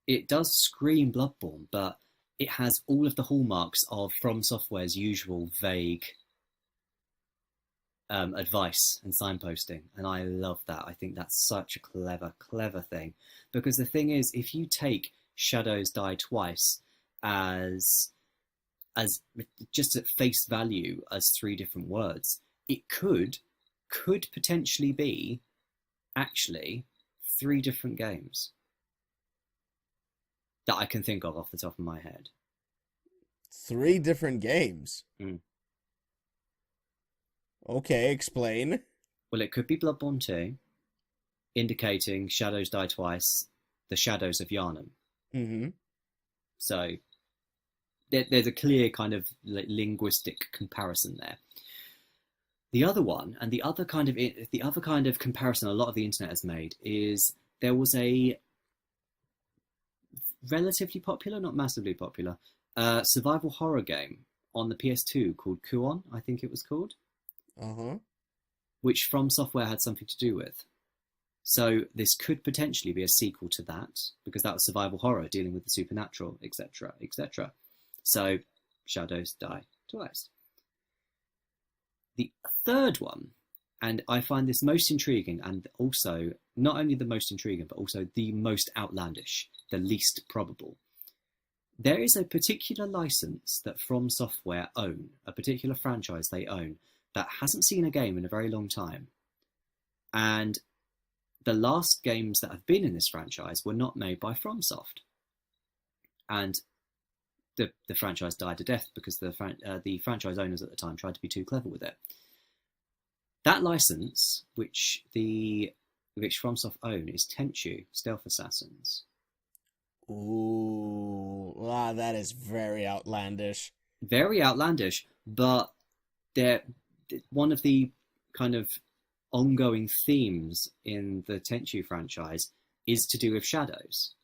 it does scream Bloodborne, but it has all of the hallmarks of From Software's usual vague advice and signposting, and I love that. I think that's such a clever thing, because the thing is, if you take Shadows Die Twice as just at face value as three different words, it could potentially be actually three different games that I can think of off the top of my head. Three different games? Okay, explain. Well, it could be Bloodborne 2, indicating Shadows Die Twice, the Shadows of Yharnam. Mm-hmm. So there's a clear kind of linguistic comparison there. The other one, and the other kind of comparison a lot of the internet has made, is there was a relatively popular, not massively popular, survival horror game on the PS2 called Kuon, I think it was called. Which From Software had something to do with. So this could potentially be a sequel to that, because that was survival horror dealing with the supernatural, etc., etc. So Shadows Die Twice. The third one, and I find this most intriguing, and also not only the most intriguing, but also the most outlandish, the least probable. There is a particular license that From Software own, a particular franchise they own, that hasn't seen a game in a very long time. And the last games that have been in this franchise were not made by FromSoft. And the franchise died a death because the franchise owners at the time tried to be too clever with it. That license, which FromSoft own, is Tenchu, Stealth Assassins. Ooh, wow, that is very outlandish. Very outlandish, but one of the kind of ongoing themes in the Tenchu franchise is to do with shadows.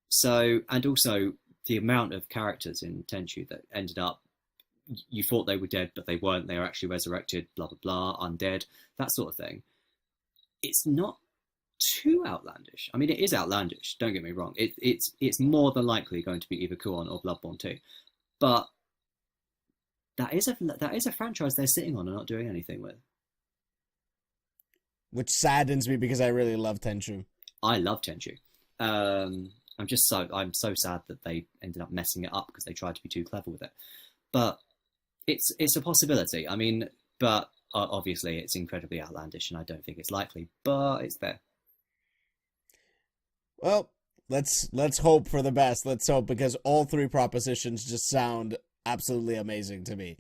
So, and also the amount of characters in Tenchu that ended up, you thought they were dead, but they weren't. They were actually resurrected, blah, blah, blah, undead, that sort of thing. It's not too outlandish. I mean, it is outlandish, don't get me wrong. It's more than likely going to be either Kuon or Bloodborne 2. But that is a franchise they're sitting on and not doing anything with. Which saddens me, because I really love Tenchu. I love Tenchu. I'm so sad that they ended up messing it up because they tried to be too clever with it. But it's a possibility. I mean, but obviously it's incredibly outlandish, and I don't think it's likely. But it's there. Well, let's hope for the best. Let's hope, because all three propositions just sound absolutely amazing to me.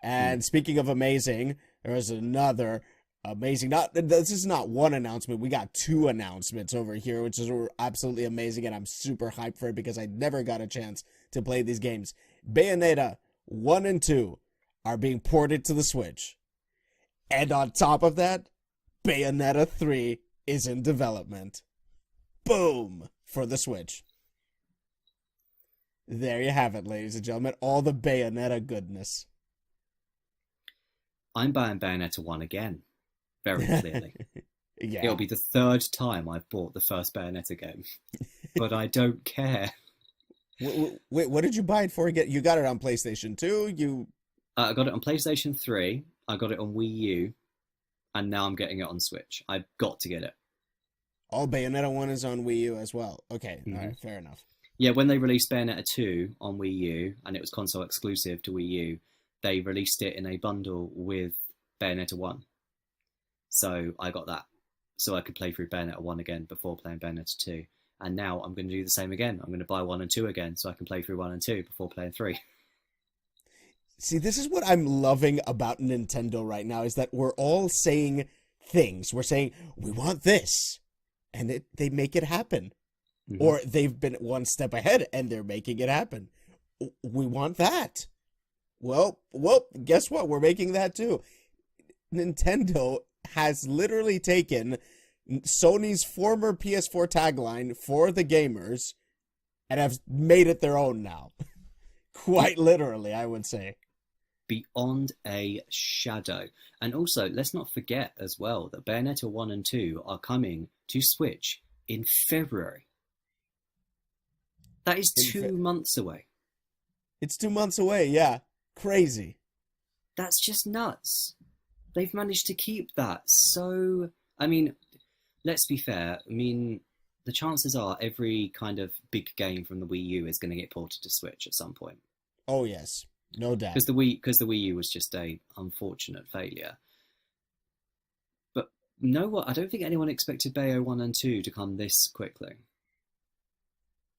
And speaking of amazing, there is another amazing. Not this is not one announcement. We got two announcements over here, which is absolutely amazing, and I'm super hyped for it because I never got a chance to play these games. Bayonetta 1 and 2 are being ported to the Switch. And on top of that, Bayonetta 3 is in development. Boom! For the Switch. There you have it, ladies and gentlemen. All the Bayonetta goodness. I'm buying Bayonetta 1 again, very clearly. Yeah. It'll be the third time I've bought the first Bayonetta game, but I don't care. Wait, what did you buy it for again? You got it on PlayStation 2? I got it on PlayStation 3, I got it on Wii U, and now I'm getting it on Switch. I've got to get it. Oh, Bayonetta 1 is on Wii U as well. Okay, all right, fair enough. Yeah, when they released Bayonetta 2 on Wii U, and it was console exclusive to Wii U, they released it in a bundle with Bayonetta 1. So I got that. So I could play through Bayonetta 1 again before playing Bayonetta 2. And now I'm going to do the same again. I'm going to buy 1 and 2 again so I can play through 1 and 2 before playing 3. See, this is what I'm loving about Nintendo right now, is that we're all saying things. We're saying, we want this. And they make it happen. Mm-hmm. Or they've been one step ahead and they're making it happen. We want that. Well, guess what? We're making that too. Nintendo has literally taken Sony's former PS4 tagline for the gamers and have made it their own now. Quite literally, I would say. Beyond a shadow. And also, let's not forget as well that Bayonetta 1 and 2 are coming to Switch in February. That is 2 months away. It's 2 months away, yeah. Crazy. That's just nuts. They've managed to keep that. So, I mean, let's be fair. I mean, the chances are every kind of big game from the Wii U is going to get ported to Switch at some point. Oh, yes. No doubt. Because the Wii U was just a unfortunate failure. But you know what? I don't think anyone expected Bayo 1 and 2 to come this quickly.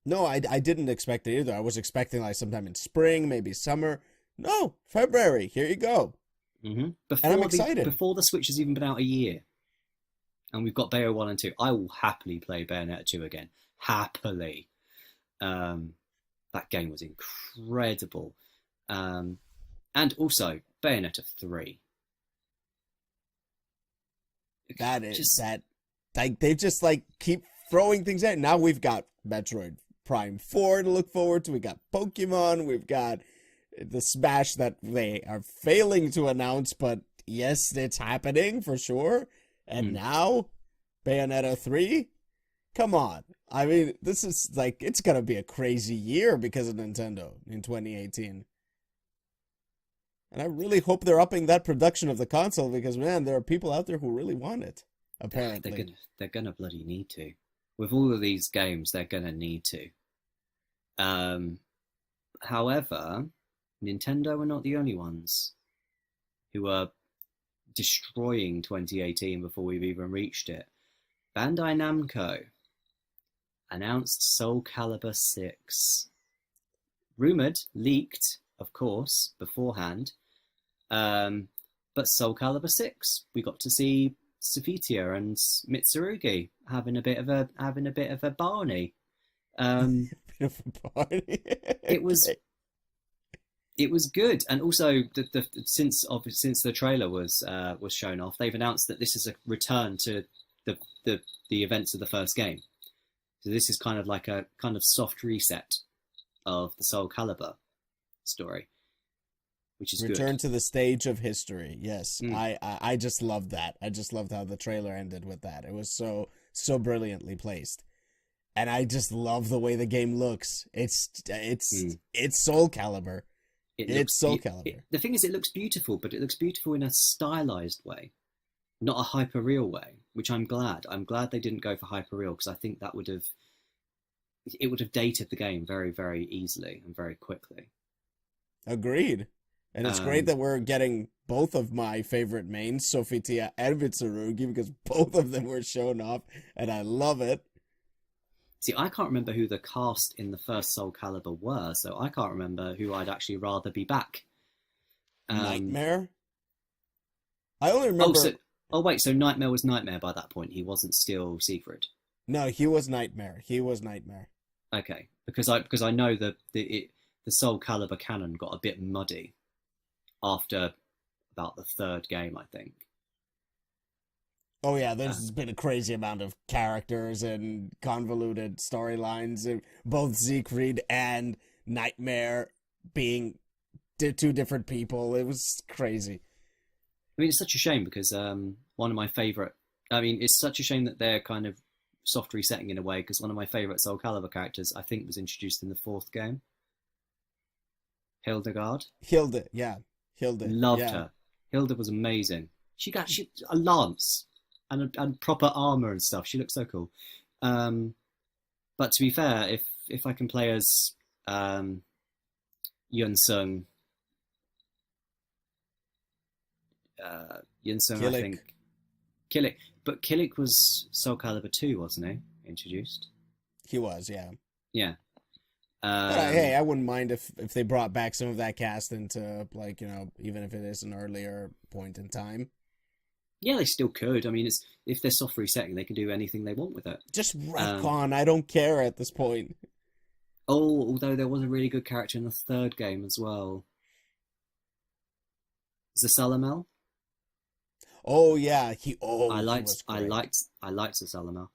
No, I didn't expect it either. I was expecting like sometime in spring, maybe summer. No, February. Here you go. Mm-hmm. And I'm excited. Before the Switch has even been out a year. And we've got Bayo 1 and 2. I will happily play Bayonetta 2 again. Happily. That game was incredible. And also Bayonetta 3. That is just, that. Like they just like keep throwing things out. Now we've got Metroid Prime 4 to look forward to. We got Pokemon. We've got the Smash that they are failing to announce, but yes, it's happening for sure. And now Bayonetta 3. Come on. I mean, this is like, it's going to be a crazy year because of Nintendo in 2018. And I really hope they're upping that production of the console because, man, there are people out there who really want it, apparently. They're gonna bloody need to. With all of these games, they're gonna need to. However, Nintendo are not the only ones who are destroying 2018 before we've even reached it. Bandai Namco announced Soul Calibur 6. Rumoured, leaked, of course, beforehand. But Soul Calibur 6, we got to see Sophitia and Mitsurugi having a bit of a Barney. It was good, and also since the trailer was shown off, they've announced that this is a return to the events of the first game. So this is kind of like a kind of soft reset of the Soul Calibur story, which is Return good. To the stage of history. Yes, I just loved that. I just loved how the trailer ended with that. It was so brilliantly placed, and I just love the way the game looks. It's Soul Calibur. It's Soul Calibur. The thing is, it looks beautiful, but it looks beautiful in a stylized way, not a hyper real way. Which I'm glad. I'm glad they didn't go for hyper real because I think that would have dated the game very, very easily and very quickly. Agreed. And it's great that we're getting both of my favorite mains, Sophitia and Vitsurugi, because both of them were shown off, and I love it. See, I can't remember who the cast in the first Soul Calibur were, so I can't remember who I'd actually rather be back. Nightmare? I only remember... Oh, wait, so Nightmare was Nightmare by that point. He wasn't still Siegfried. No, he was Nightmare. He was Nightmare. Okay, because I know that the Soul Calibur canon got a bit muddy after about the third game, I think. Oh yeah, there's been a crazy amount of characters and convoluted storylines. Both Siegfried and Nightmare being two different people. It was crazy. I mean, it's such a shame because one of my favorite. I mean, it's such a shame that they're kind of soft resetting in a way, because one of my favorite Soul Calibur characters, I think, was introduced in the fourth game. Hildegard. Hilda, yeah. Hilda. Loved her. Hilda was amazing. She got a lance and proper armor and stuff. She looked so cool. But to be fair, if I can play as Yun Sung, I think Killick. But Killick was Soul Calibur 2, wasn't he? Introduced. He was, yeah. Yeah. Hey, I wouldn't mind if they brought back some of that cast into, like, even if it is an earlier point in time. Yeah, they still could. I mean, if they're soft resetting, they can do anything they want with it. Just retcon. I don't care at this point. Oh, although there was a really good character in the third game as well. Zasalamel. Oh yeah, I liked Zasalamel.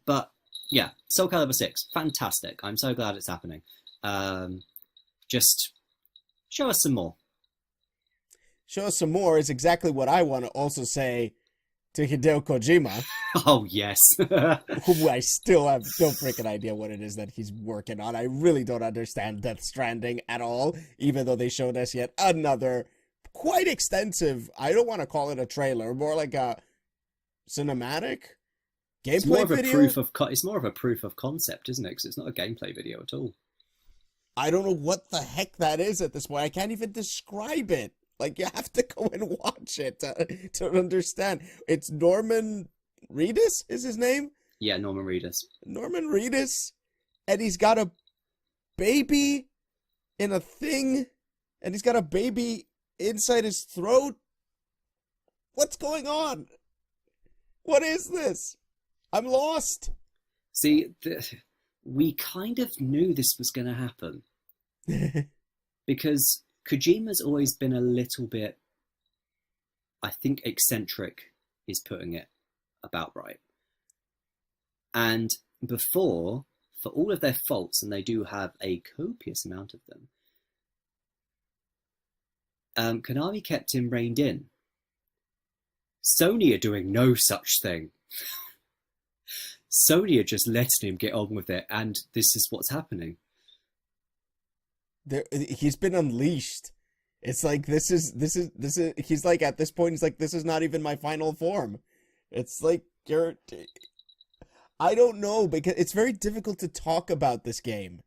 But yeah, Soul Calibur 6, fantastic. I'm so glad it's happening. Just show us some more. Show us some more is exactly what I want to also say to Hideo Kojima. Oh yes. Who I still have no freaking idea what it is that he's working on. I really don't understand Death Stranding at all, even though they showed us yet another quite extensive, I don't want to call it a trailer, more like a cinematic gameplay video. It's more of a proof of concept, isn't it? Because it's not a gameplay video at all. I don't know what the heck that is at this point. I can't even describe it. Like, you have to go and watch it to understand. It's Norman Reedus is his name? Yeah, Norman Reedus. Norman Reedus. And he's got a baby in a thing. And he's got a baby inside his throat. What's going on? What is this? I'm lost. See, we kind of knew this was going to happen. Because Kojima's always been a little bit, I think eccentric is putting it about right. And before, for all of their faults, and they do have a copious amount of them, Konami kept him reined in. Sony are doing no such thing. Sony are just letting him get on with it, and this is what's happening. He's been unleashed. It's like this is he's like, at this point he's like, this is not even my final form. It's like, I don't know, because it's very difficult to talk about this game.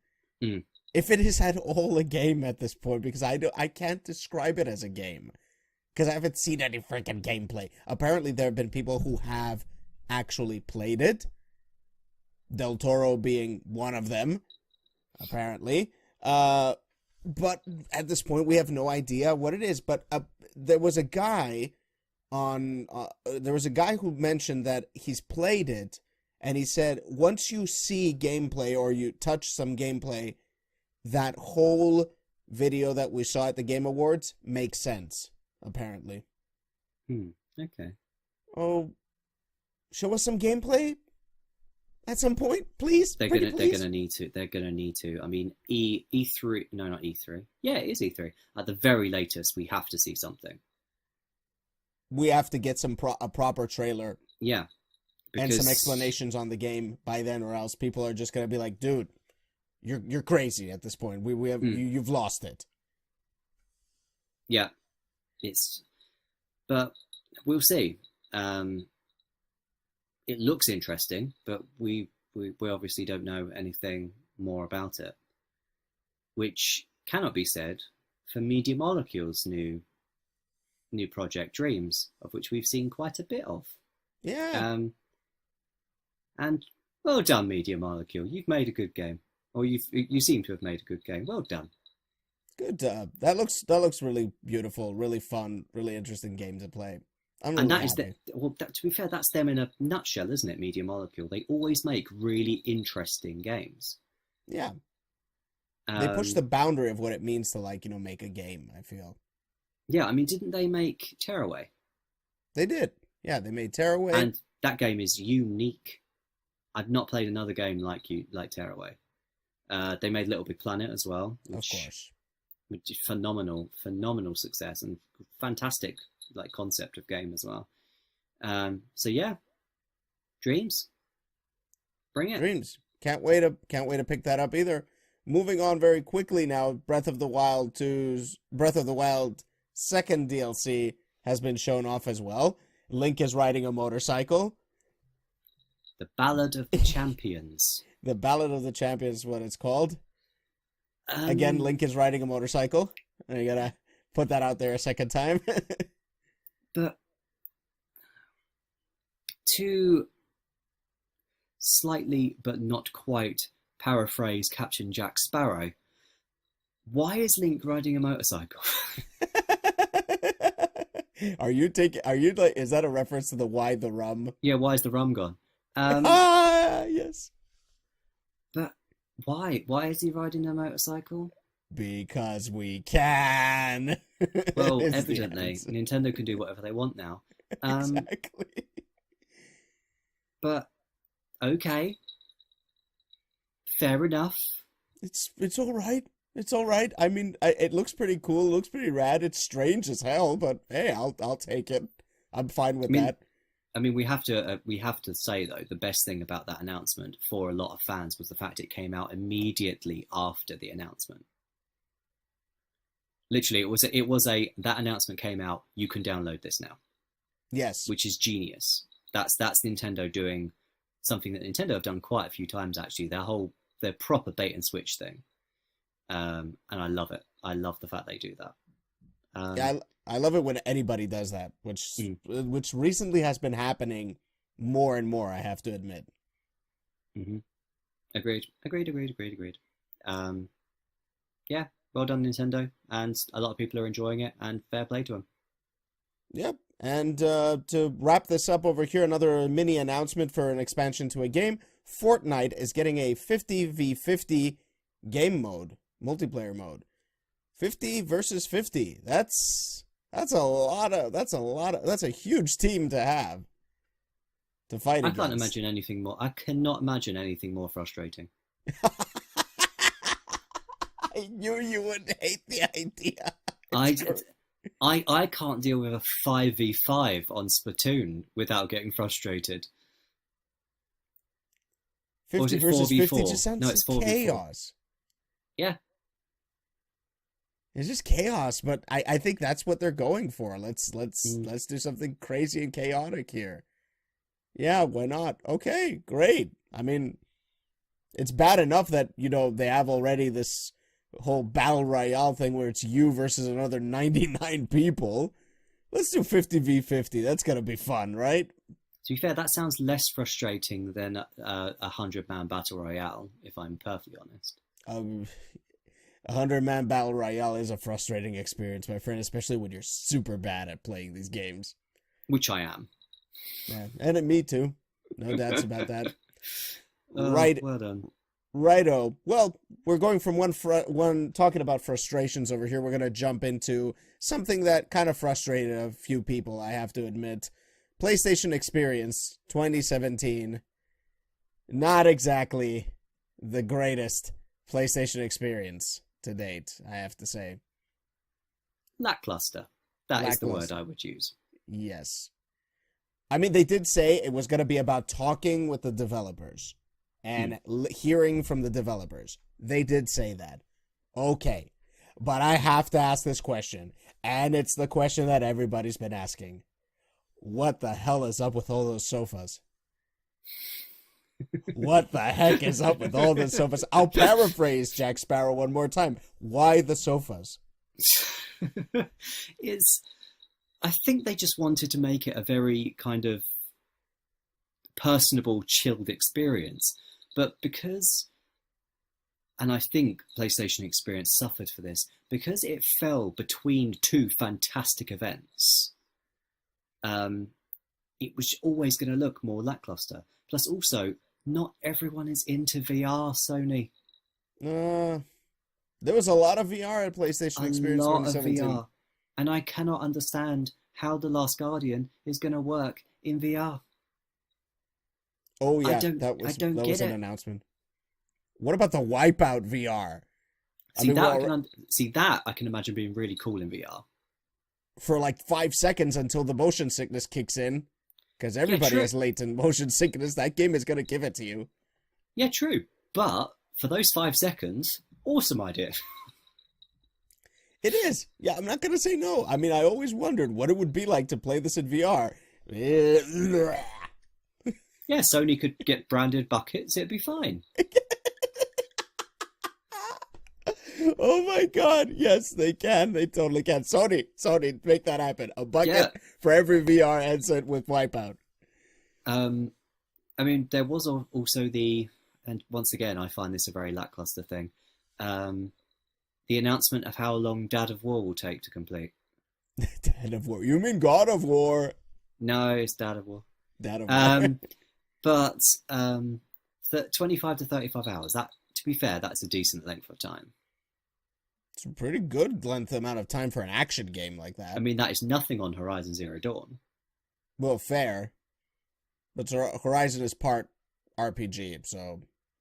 If it is at all a game at this point, because I can't describe it as a game, because I haven't seen any freaking gameplay. Apparently there have been people who have actually played it, Del Toro being one of them, apparently. But at this point we have no idea what it is. But there was a guy who mentioned that he's played it, and he said once you see gameplay or you touch some gameplay, that whole video that we saw at the Game Awards makes sense, apparently. Okay. Oh, show us some gameplay at some point, please. They're gonna need to. I mean, E3. No, not E3. Yeah, it is E3. At the very latest, we have to see something. We have to get some a proper trailer. Yeah. And some explanations on the game by then, or else people are just gonna be like, "Dude, you're crazy at this point. We have you've lost it." Yeah, but we'll see. It looks interesting, but we obviously don't know anything more about it, which cannot be said for Media Molecule's new project, Dreams, of which we've seen quite a bit of. Yeah. And well done, Media Molecule. You've made a good game, or you seem to have made a good game. Well done. Good. That looks really beautiful, really fun, really interesting game to play. I'm really happy. To be fair, that's them in a nutshell, isn't it? Media Molecule. They always make really interesting games. Yeah. They push the boundary of what it means to make a game, I feel. Yeah, I mean, didn't they make Tearaway? They did. Yeah, they made Tearaway. And that game is unique. I've not played another game like Tearaway. They made Little Big Planet as well. Of course. Which is phenomenal success and fantastic concept of game as well. So yeah, Dreams. Bring it. Dreams. Can't wait to pick that up either. Moving on very quickly now, Breath of the Wild 2's Breath of the Wild second DLC has been shown off as well. Link is riding a motorcycle. The Ballad of the Champions. The Ballad of the Champions is what it's called. Again, Link is riding a motorcycle. And you gotta put that out there a second time. But to slightly but not quite paraphrase Captain Jack Sparrow, why is Link riding a motorcycle? Is that a reference to the Why the Rum? Yeah, why is the rum gone? Yes. But why? Why is he riding a motorcycle? Because we can. Well, evidently, Nintendo can do whatever they want now. Exactly. But okay, fair enough. It's all right. It's all right. I mean, it looks pretty cool. It looks pretty rad. It's strange as hell, but hey, I'll take it. I'm fine with that. I mean, we have to say though, the best thing about that announcement for a lot of fans was the fact it came out immediately after the announcement. Literally, that announcement came out. You can download this now. Yes, which is genius. That's Nintendo doing something that Nintendo have done quite a few times actually. Their proper bait and switch thing, and I love it. I love the fact they do that. Yeah, I love it when anybody does that, which recently has been happening more and more, I have to admit. Mm-hmm. Agreed. Yeah, well done, Nintendo, and a lot of people are enjoying it, and fair play to them. Yep, and to wrap this up over here, another mini announcement for an expansion to a game. Fortnite is getting a 50v50 game mode, multiplayer mode. 50 versus 50. That's a huge team to have to fight against. I cannot imagine anything more frustrating. I knew you would hate the idea. I can't deal with a 5v5 on Splatoon without getting frustrated. 50 versus 50 just sounds like chaos. Yeah. It's just chaos, but I think that's what they're going for. Let's do something crazy and chaotic here. Yeah, why not? Okay, great. I mean, it's bad enough that, they have already this whole battle royale thing where it's you versus another 99 people. Let's do 50v50. That's going to be fun, right? To be fair, that sounds less frustrating than a 100-man battle royale, if I'm perfectly honest. 100-man battle royale is a frustrating experience, my friend, especially when you're super bad at playing these games. Which I am. Yeah, and me too. No doubts about that. Right. Well done. Righto. Well, we're going from one talking about frustrations over here. We're going to jump into something that kind of frustrated a few people, I have to admit. PlayStation Experience 2017. Not exactly the greatest PlayStation Experience to date, I have to say. Lackluster. That is the word I would use. Yes. I mean, they did say it was going to be about talking with the developers and hearing from the developers. They did say that. Okay. But I have to ask this question, and it's the question that everybody's been asking. What the hell is up with all those sofas? What the heck is up with all the sofas? I'll paraphrase Jack Sparrow one more time. Why the sofas? It's. I think they just wanted to make it a very kind of personable, chilled experience. But because, and I think PlayStation Experience suffered for this, because it fell between two fantastic events, it was always going to look more lackluster. Plus, also, not everyone is into VR, Sony. There was a lot of VR at PlayStation Experience 2017. A lot of VR. And I cannot understand how The Last Guardian is going to work in VR. Oh yeah, that was an announcement. What about the Wipeout VR? That I can imagine being really cool in VR. For like 5 seconds until the motion sickness kicks in. Because everybody has latent motion sickness. That game is going to give it to you. Yeah, true. But for those 5 seconds, awesome idea. It is. Yeah, I'm not going to say no. I mean, I always wondered what it would be like to play this in VR. Yeah, Sony could get branded buckets. It'd be fine. Oh my god. Yes, they can. They totally can. Sony, make that happen. A bucket for every VR headset with Wipeout. I mean, there was also and once again, I find this a very lackluster thing, the announcement of how long Dad of War will take to complete. Dad of War? You mean God of War? No, it's Dad of War. Dad of War. But 25 to 35 hours. That, to be fair, that's a decent length of time. It's a pretty good amount of time for an action game like that. I mean, that is nothing on Horizon Zero Dawn. Well, fair. But Horizon is part RPG, so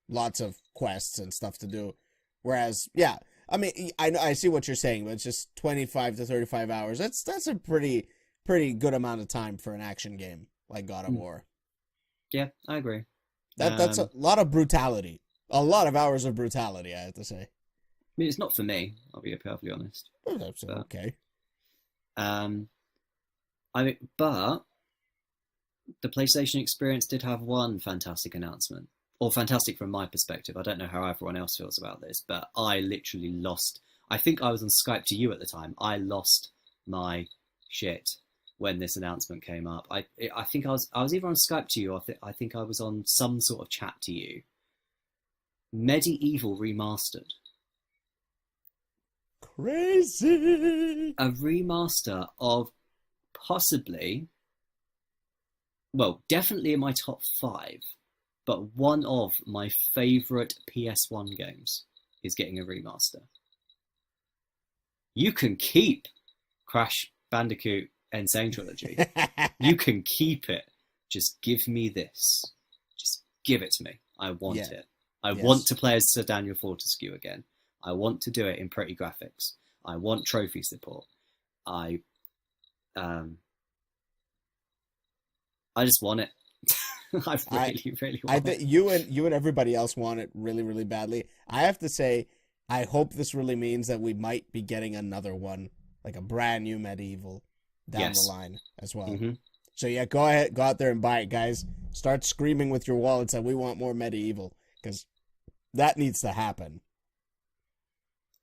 lots of quests and stuff to do. Whereas, yeah, I mean, I see what you're saying, but it's just 25 to 35 hours. That's a pretty good amount of time for an action game like God of War. Yeah, I agree. That's a lot of brutality. A lot of hours of brutality, I have to say. I mean, it's not for me, I'll be perfectly honest. Well, that's okay. I mean, but the PlayStation Experience did have one fantastic announcement. Or fantastic from my perspective. I don't know how everyone else feels about this, but I literally lost. I think I was on Skype to you at the time. I lost my shit when this announcement came up. I think I was either on Skype to you, or I think I was on some sort of chat to you. Medieval Remastered. Crazy. A remaster of possibly, well, definitely in my top 5. But one of my favourite PS1 games is getting a remaster. You can keep Crash Bandicoot Insane Trilogy. You can keep it. Just give me this. Just give it to me. I want it. I want to play as Sir Daniel Fortescue again. I want to do it in pretty graphics. I want trophy support. I just want it. I really want I think you and everybody else want it really, really badly. I have to say, I hope this really means that we might be getting another one, like a brand new Medieval down the line as well. Mm-hmm. So yeah, go ahead, go out there and buy it, guys. Start screaming with your wallets that we want more Medieval, because that needs to happen.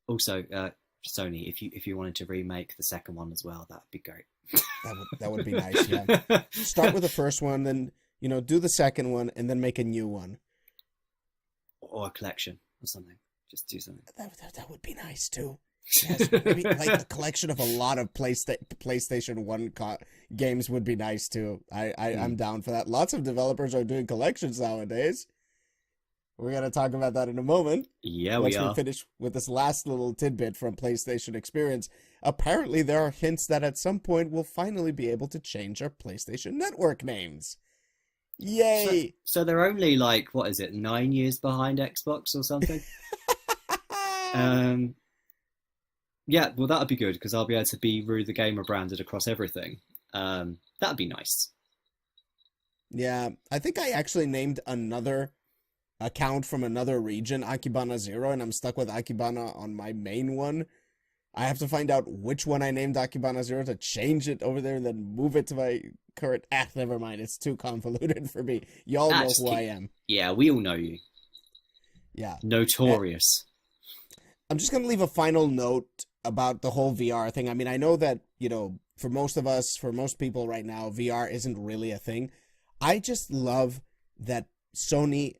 Also, Sony, if you wanted to remake the second one as well, that'd be great. That would be nice. Yeah, start with the first one, then do the second one, and then make a new one, or a collection or something. Just do something. That would be nice too. Yes, maybe like a collection of a lot of PlayStation 1 games would be nice too. I'm down for that. Lots of developers are doing collections nowadays. We're going to talk about that in a moment. Yeah, Once we finish with this last little tidbit from PlayStation Experience. Apparently, there are hints that at some point we'll finally be able to change our PlayStation Network names. Yay! So they're only 9 years behind Xbox or something? Yeah, well, that'd be good, because I'll be able to be Rue the Gamer branded across everything. That'd be nice. Yeah, I think I actually named another account from another region, AkibanaZero, and I'm stuck with Akibana on my main one. I have to find out which one I named AkibanaZero to change it over there and then move it to my current... never mind. It's too convoluted for me. Y'all know who I am. Yeah, we all know you. Yeah. Notorious. I'm just going to leave a final note about the whole VR thing. I mean, I know that, for most of us, for most people right now, VR isn't really a thing. I just love that Sony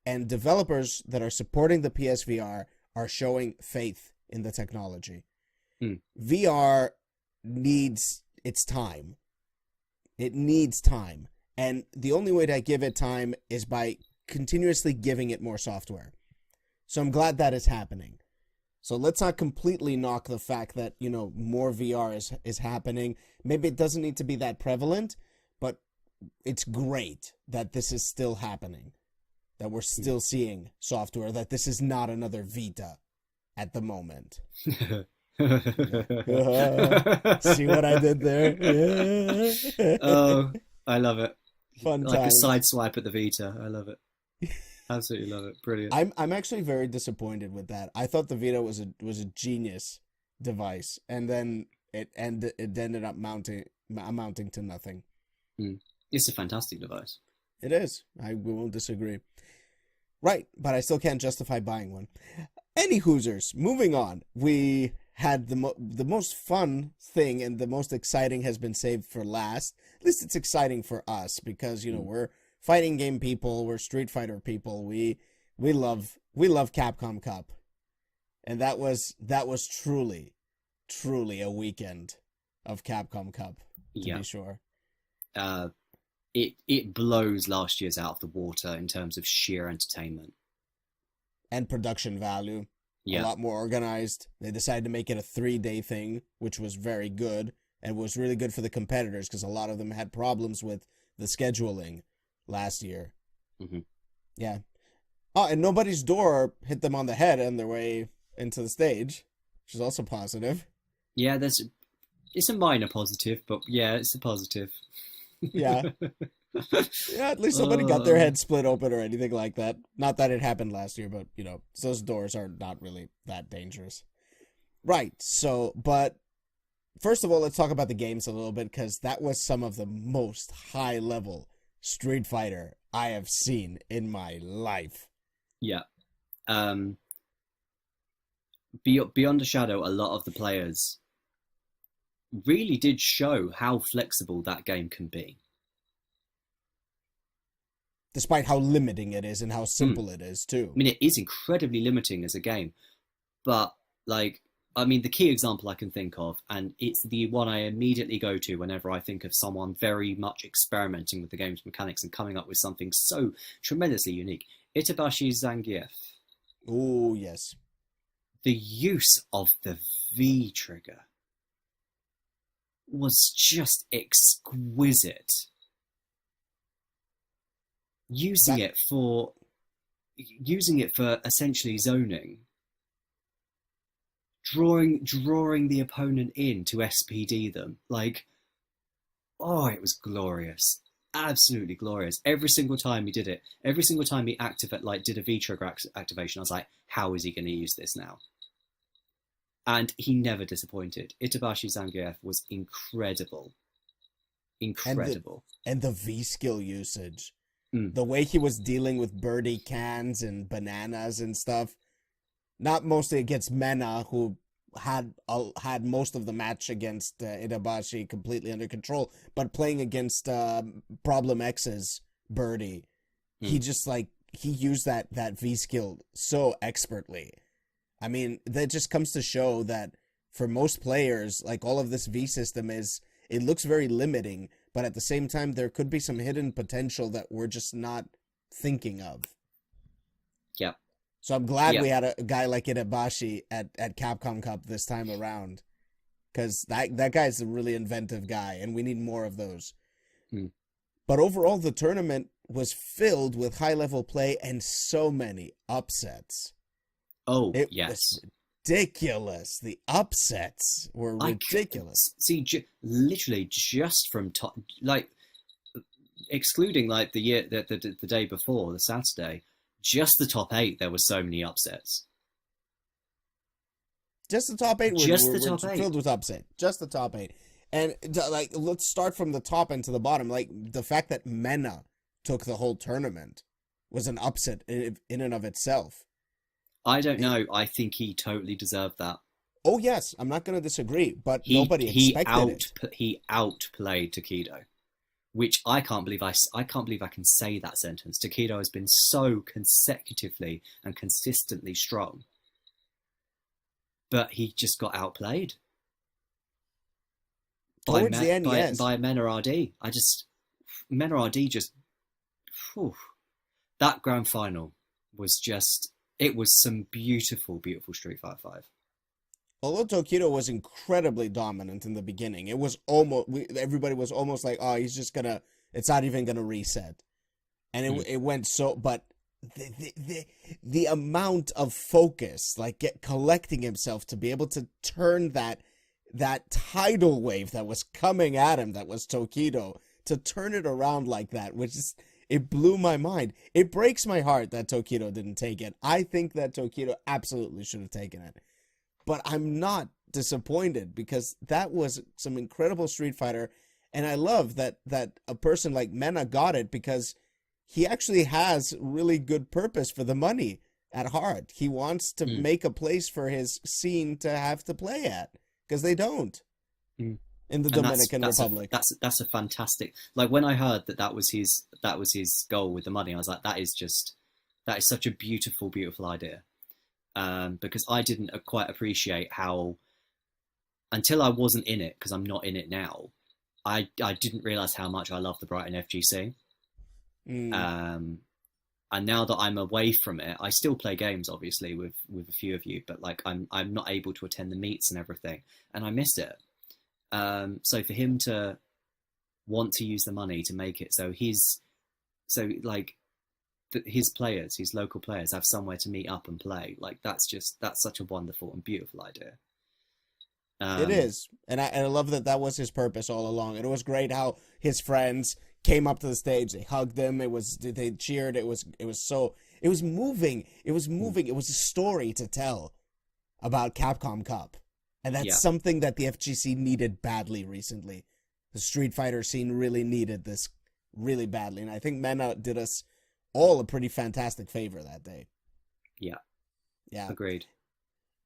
and developers that are supporting the PSVR are showing faith in the technology. VR needs its time. It needs time. And the only way to give it time is by continuously giving it more software. So I'm glad that is happening. So let's not completely knock the fact that, more VR is happening. Maybe it doesn't need to be that prevalent, but it's great that this is still happening. That we're still seeing software, that this is not another Vita at the moment. See what I did there? Yeah. Oh, I love it. Fun like times. A side swipe at the Vita. I love it. Absolutely love it. Brilliant. I'm actually very disappointed with that. I thought the Vita was a genius device, and then it ended up amounting to nothing. It's a fantastic device. It is. We won't disagree. Right, but I still can't justify buying one. Any Hoosers, moving on. We had the most fun thing and the most exciting has been saved for last. At least it's exciting for us because, we're fighting game people, we're Street Fighter people. We love Capcom Cup. And that was truly a weekend of Capcom Cup, to be sure. It blows last year's out of the water in terms of sheer entertainment. And production value. Yeah. A lot more organized. They decided to make it a 3-day thing, which was very good and was really good for the competitors because a lot of them had problems with the scheduling last year. Mm-hmm. Yeah. Oh, and nobody's door hit them on the head on their way into the stage, which is also positive. Yeah, it's a minor positive, but yeah, it's a positive. Yeah. Yeah, at least somebody got their head split open or anything like that. Not that it happened last year, but, those doors are not really that dangerous. Right, so, but first of all, let's talk about the games a little bit, because that was some of the most high-level Street Fighter I have seen in my life. Yeah. Beyond a shadow, a lot of the players really did show how flexible that game can be. Despite how limiting it is and how simple it is, too. I mean, it is incredibly limiting as a game. But, the key example I can think of, and it's the one I immediately go to whenever I think of someone very much experimenting with the game's mechanics and coming up with something so tremendously unique, Itabashi Zangief. Oh, yes. The use of the V trigger was just exquisite. Using it for essentially zoning, drawing the opponent in to SPD them, it was glorious, absolutely glorious. Every single time he did it, every single time he did a V trigger activation, I was like, how is he going to use this now? And he never disappointed. Itabashi Zangief was incredible. And the V skill usage. The way he was dealing with birdie cans and bananas and stuff, not mostly against Mena, who had most of the match against Itabashi completely under control, but playing against Problem X's birdie, he just he used that V skill so expertly. I mean, that just comes to show that for most players, all of this V system it looks very limiting. But at the same time, there could be some hidden potential that we're just not thinking of. Yep. So I'm glad we had a guy like Itabashi at Capcom Cup this time around. Because that guy's a really inventive guy, and we need more of those. But overall, the tournament was filled with high-level play and so many upsets. Oh, it yes. was ridiculous. The upsets were ridiculous. See, literally just from top, excluding the day before, the Saturday, just the top 8, there were so many upsets. Just the top 8 were filled with upset. Just the top 8. And let's start from the top and to the bottom. The fact that Mena took the whole tournament was an upset in and of itself. I don't know. I think he totally deserved that. Oh yes, I'm not going to disagree, but He nobody expected it. he outplayed Takedo, which I can't believe I can say that sentence. Takedo has been so consecutively and consistently strong, but he just got outplayed Towards the end, yes. by Mena RD. Mena RD just whew, that grand final was just, it was some beautiful Street Fighter 5. Although Tokido was incredibly dominant in the beginning, it was almost everybody was almost like, oh, he's just gonna, it's not even gonna reset, and it went so. But the amount of focus, like collecting himself to be able to turn that tidal wave that was coming at him, that was Tokido, to turn it around like that, which is, it blew my mind. It breaks my heart that Tokido didn't take it. I think that Tokido absolutely should have taken it. But I'm not disappointed, because that was some incredible Street Fighter, and I love that a person like Mena got it, because he actually has really good purpose for the money at heart. He wants to make a place for his scene to have to play at, because they don't in the Dominican Republic. That's a fantastic. Like, when I heard that was his goal with the money, I was like, that is such a beautiful idea. Because I didn't quite appreciate how, until I wasn't in it, because I'm not in it now, I didn't realize how much I love the Brighton FGC. And now that I'm away from it, I still play games, obviously, with a few of you, but like I'm not able to attend the meets and everything, and I miss it. So for him to want to use the money to make it so his players, his local players, have somewhere to meet up and play, like that's such a wonderful and beautiful idea. It is, and I love that was his purpose all along. And it was great how his friends came up to the stage, they hugged him, they cheered. It was moving. It was a story to tell about Capcom Cup, and that's something that the FGC needed badly recently. The Street Fighter scene really needed this really badly, and I think Mena did us all a pretty fantastic favor that day. Yeah. Agreed.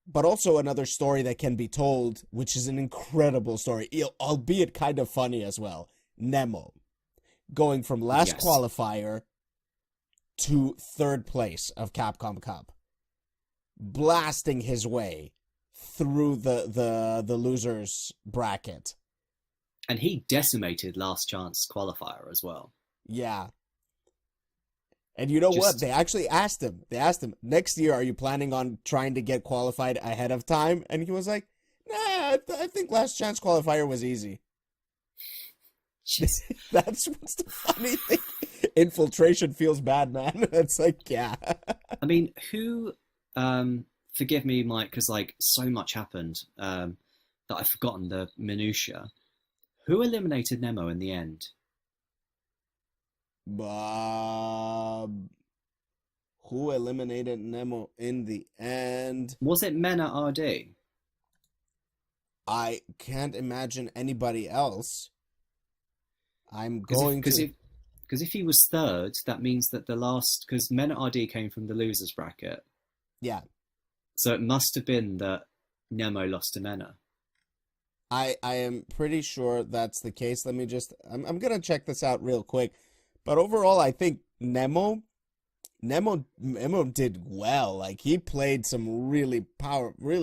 But also another story that can be told, which is an incredible story, albeit kind of funny as well. Nemo, going from last qualifier to third place of Capcom Cup, blasting his way through the losers bracket. And he decimated last chance qualifier as well. Yeah. And you know what? They actually asked him. Next year, are you planning on trying to get qualified ahead of time? And he was like, nah, I think last chance qualifier was easy. That's what's the funny thing. Infiltration feels bad, man. It's like, yeah. I mean, who, forgive me, Mike, because like so much happened that I've forgotten the minutiae. Who eliminated Nemo in the end? Who eliminated Nemo in the end? Was it Mena RD? I can't imagine anybody else. Because if he was third, that means that because Mena RD came from the losers bracket. Yeah. So it must have been that Nemo lost to Mena. I am pretty sure that's the case. Let me just, I'm gonna check this out real quick. But overall, I think Nemo did well. Like, he played some really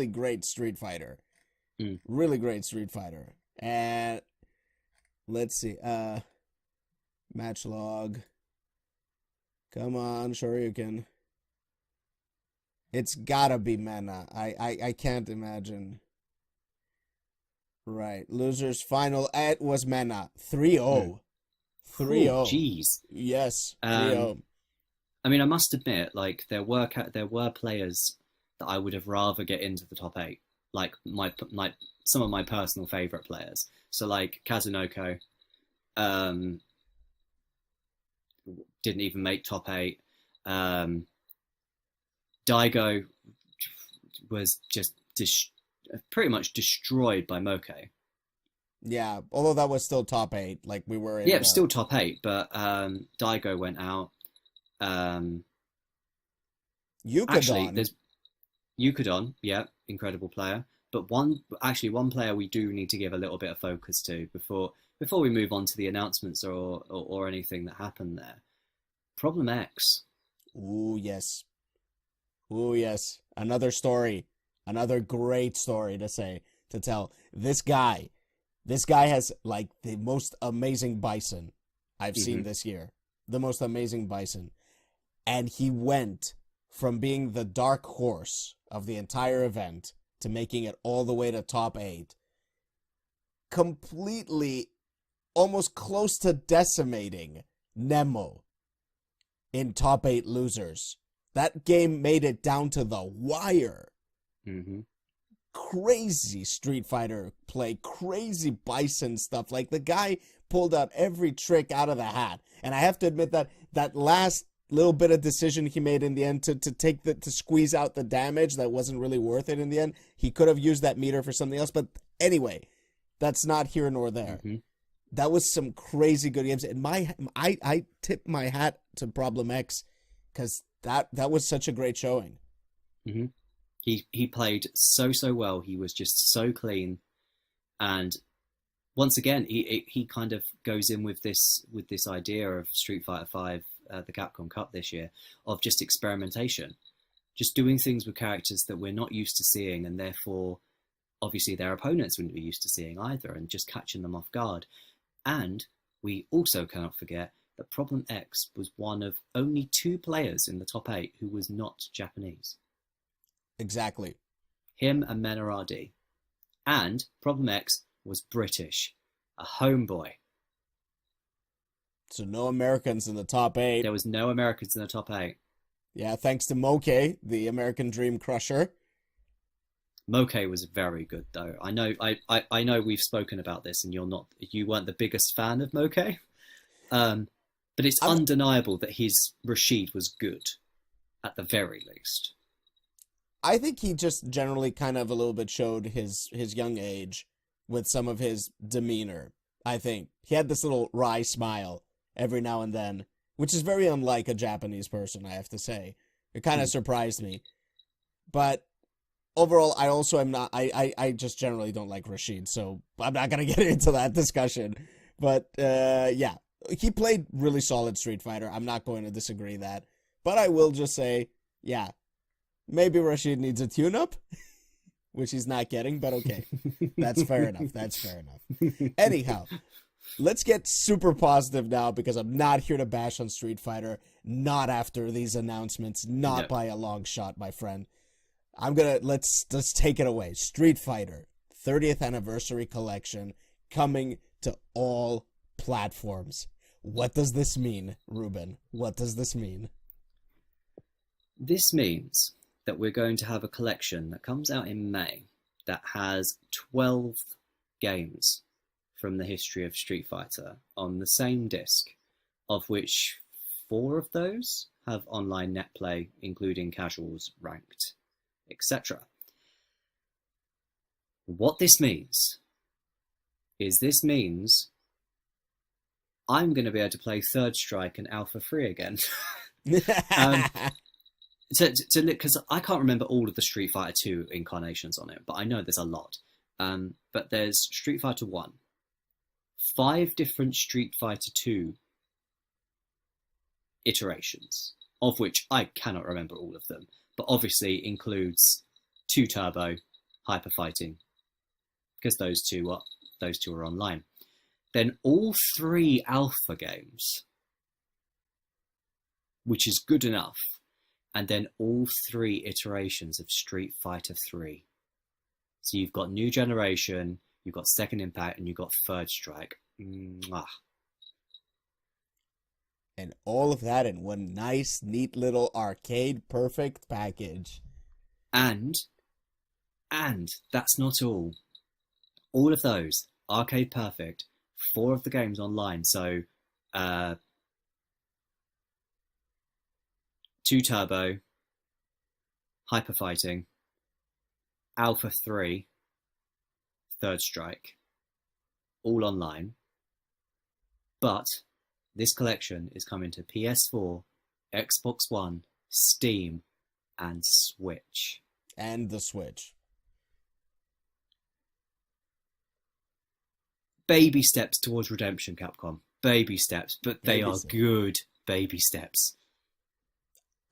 great Street Fighter. Really great Street Fighter. And let's see. Match log. Come on, Shoryuken. It's gotta be Mena. I can't imagine. Right. Losers final. It was Mena. 3-0. 3-0. Jeez. Yes. 3-0. I mean, I must admit, like, there were players that I would have rather get into the top 8. Like some of my personal favorite players. So like Kazunoko, didn't even make top 8. Daigo was just pretty much destroyed by Moke. Yeah, although that was still top 8. Like, we were in it was still top 8, but Daigo went out. Yukadon. Actually, Yukadon, yeah, incredible player. But one player we do need to give a little bit of focus to before we move on to the announcements or anything that happened there. Problem X. Ooh, yes. Ooh, yes. Another story. Another great story to tell. This guy has like the most amazing bison I've seen this year. The most amazing bison. And he went from being the dark horse of the entire event to making it all the way to top 8. Completely, almost close to decimating Nemo in top 8 losers. That game made it down to the wire. Crazy Street Fighter play, crazy bison stuff. Like, the guy pulled out every trick out of the hat. And I have to admit that last little bit of decision he made in the end to squeeze out the damage that wasn't really worth it in the end. He could have used that meter for something else. But anyway, that's not here nor there. That was some crazy good games. And I tip my hat to Problem X because that was such a great showing. He played so well. He was just so clean, and once again, he kind of goes in with this idea of Street Fighter V, the Capcom Cup this year, of just experimentation, just doing things with characters that we're not used to seeing, and therefore, obviously, their opponents wouldn't be used to seeing either, and just catching them off guard. And we also cannot forget that Problem X was one of only 2 players in the top 8 who was not Japanese. Exactly. Him and Menaradi. And Problem X was British. A homeboy. So no Americans in the top 8. There was no Americans in the top 8. Yeah, thanks to Moke, the American Dream Crusher. Moke was very good, though. I know we've spoken about this, and you weren't the biggest fan of Moke. But it's undeniable that his Rashid was good, at the very least. I think he just generally kind of a little bit showed his young age with some of his demeanor. I think he had this little wry smile every now and then, which is very unlike a Japanese person, I have to say. It kind of surprised me. But overall, I also am not, I just generally don't like Rashid, so I'm not going to get into that discussion. But, yeah, he played really solid Street Fighter. I'm not going to disagree that. But I will just say, yeah, maybe Rashid needs a tune-up, which he's not getting, but okay. That's fair enough. That's fair enough. Anyhow, let's get super positive now, because I'm not here to bash on Street Fighter. Not after these announcements. Not by a long shot, my friend. Let's take it away. Street Fighter 30th Anniversary Collection coming to all platforms. What does this mean, Ruben? What does this mean? This means that we're going to have a collection that comes out in May that has 12 games from the history of Street Fighter on the same disc, of which 4 of those have online net play, including casuals, ranked, etc. What this means is I'm going to be able to play Third Strike and Alpha 3 again. Because I can't remember all of the Street Fighter 2 incarnations on it, but I know there's a lot. But there's Street Fighter 1, 5 different Street Fighter 2 iterations, of which I cannot remember all of them, but obviously includes 2 Turbo, Hyper Fighting, because those two are online. Then all 3 Alpha games, which is good enough. And then all 3 iterations of Street Fighter 3. So you've got New Generation, you've got Second Impact, and you've got Third Strike. Mwah. And all of that in one nice, neat little arcade perfect package. And that's not all. All of those, arcade perfect, 4 of the games online. So 2 Turbo, Hyper Fighting, Alpha 3, Third Strike, all online. But this collection is coming to PS4, Xbox One, Steam, and Switch. And the Switch. Baby steps towards redemption, Capcom. Baby steps, but they Baby are steps. good baby steps.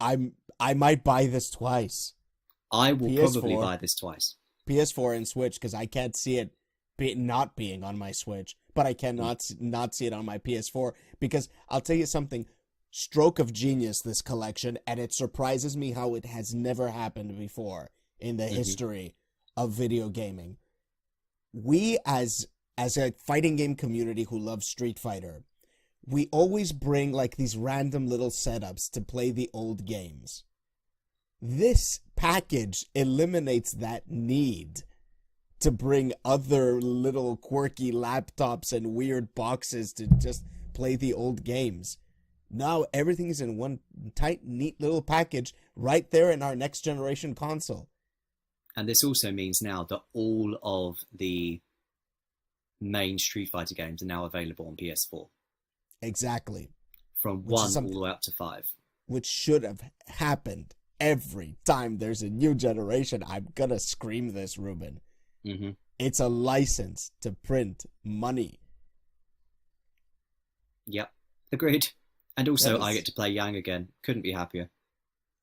I might buy this twice. I will probably PS4. buy this twice. PS4 and Switch, because I can't see it not being on my Switch, but I cannot not see it on my PS4, because I'll tell you something, stroke of genius, this collection, and it surprises me how it has never happened before in the history of video gaming. We, as a fighting game community who loves Street Fighter, we always bring like these random little setups to play the old games. This package eliminates that need to bring other little quirky laptops and weird boxes to just play the old games. Now everything is in one tight, neat little package right there in our next generation console. And this also means now that all of the main Street Fighter games are now available on PS4. Exactly. From 1 all the way up to 5. Which should have happened every time there's a new generation. I'm gonna scream this, Ruben. Mm-hmm. It's a license to print money. Yep, agreed. And also, Yes. I get to play Yang again. Couldn't be happier.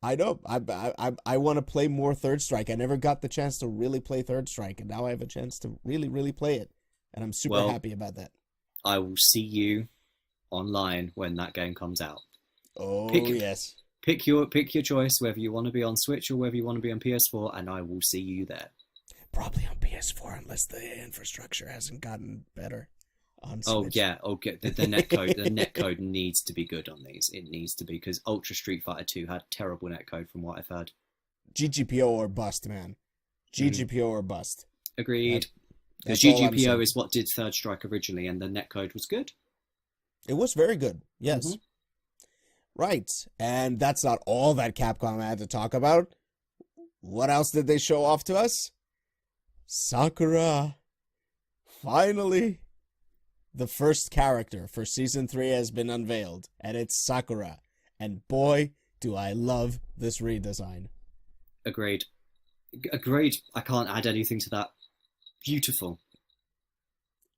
I know. I want to play more Third Strike. I never got the chance to really play Third Strike, and now I have a chance to really, really play it. And I'm super happy about that. I will see you online when that game comes out. Oh, yes. Pick your choice, whether you want to be on Switch or whether you want to be on PS4, and I will see you there. Probably on PS4, unless the infrastructure hasn't gotten better on Switch. Oh yeah, okay. The netcode needs to be good on these. It needs to be, because Ultra Street Fighter 2 had terrible netcode from what I've heard. GGPO or bust, man. GGPO or bust. Agreed. Because GGPO is what did Third Strike originally, and the netcode was good. It was very good, yes. Mm-hmm. Right, and that's not all that Capcom had to talk about. What else did they show off to us? Sakura. Finally. The first character for Season 3 has been unveiled, and it's Sakura. And boy, do I love this redesign. Agreed. I can't add anything to that. Beautiful.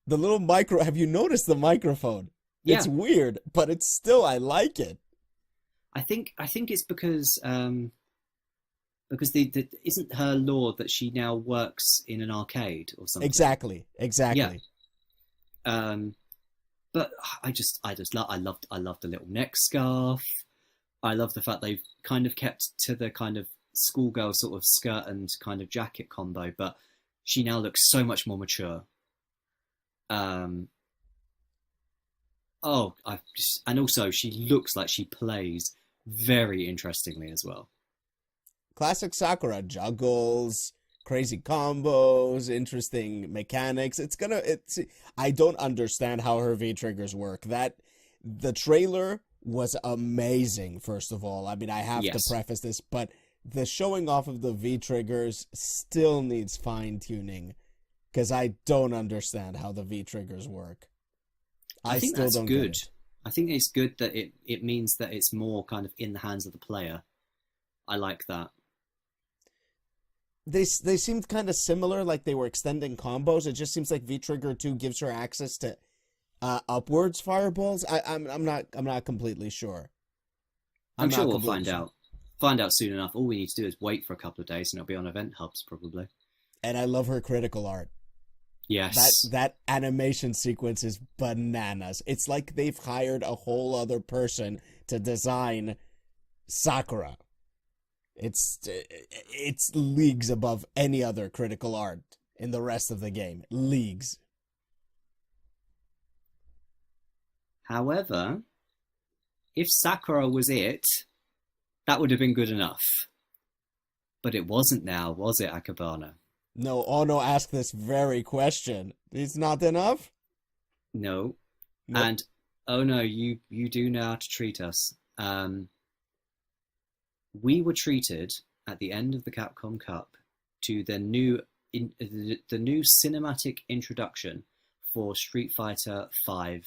The little have you noticed the microphone? Yeah. It's weird, but it's still, I like it. I think it's because the isn't her lore that she now works in an arcade or something. Exactly. Yeah. But I love the little neck scarf. I love the fact they've kind of kept to the kind of schoolgirl sort of skirt and kind of jacket combo, but she now looks so much more mature. And also she looks like she plays very interestingly as well. Classic Sakura, juggles, crazy combos, interesting mechanics. I don't understand how her V-triggers work. The trailer was amazing, first of all. I mean, I have to preface this, but the showing off of the V-triggers still needs fine-tuning, because I don't understand how the V-triggers work. I think that's good. I think it's good that it means that it's more kind of in the hands of the player. I like that. They seemed kind of similar, like they were extending combos. It just seems like V-Trigger 2 gives her access to upwards fireballs. I'm not completely sure. I'm sure we'll find out. Find out soon enough. All we need to do is wait for a couple of days, and it'll be on event hubs probably. And I love her critical art. Yes. That animation sequence is bananas. It's like they've hired a whole other person to design Sakura. It's leagues above any other critical art in the rest of the game. Leagues. However, if Sakura was it, that would have been good enough. But it wasn't now, was it, Akibana? No, Ono asked this very question. It's not enough? No. Nope. And, oh no, you do know how to treat us. We were treated at the end of the Capcom Cup to the new cinematic introduction for Street Fighter V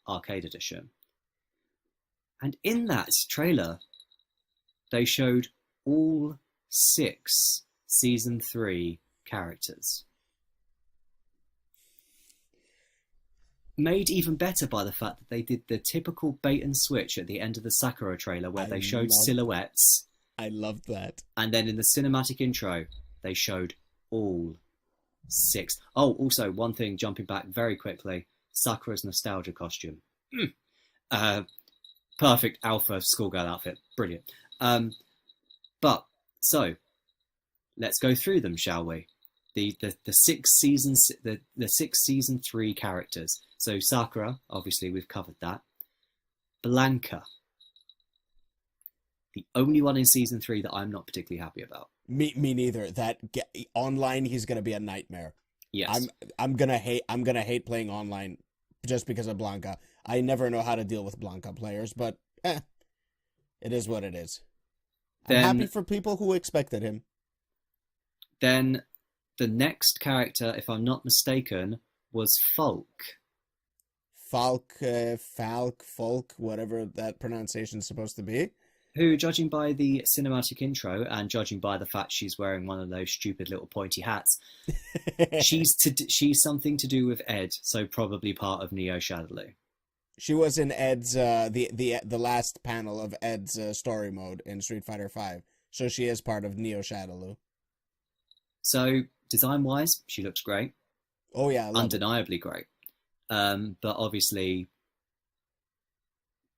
Arcade Edition. And in that trailer, they showed all 6 Season 3 characters. Made even better by the fact that they did the typical bait and switch at the end of the Sakura trailer where they showed silhouettes. I loved that. And then in the cinematic intro, they showed all 6. Oh, also, one thing, jumping back very quickly, Sakura's nostalgia costume. Perfect alpha schoolgirl outfit. Brilliant. But, so, let's go through them, shall we? The 6 seasons, the 6 season 3 characters. So Sakura, obviously we've covered that. Blanca. The only one in season 3 that I'm not particularly happy about. Me neither. Online, he's gonna be a nightmare. Yes. I'm gonna hate playing online just because of Blanca. I never know how to deal with Blanca players, but it is what it is. I'm happy for people who expected him. Then the next character, if I'm not mistaken, was Folk. Folk, whatever that pronunciation is supposed to be. Who, judging by the cinematic intro and judging by the fact she's wearing one of those stupid little pointy hats, she's something to do with Ed, so probably part of Neo Shadowloo. She was in Ed's the last panel of Ed's story mode in Street Fighter V, so she is part of Neo Shadowloo. So design-wise, she looks great. Oh yeah, undeniably great. But obviously,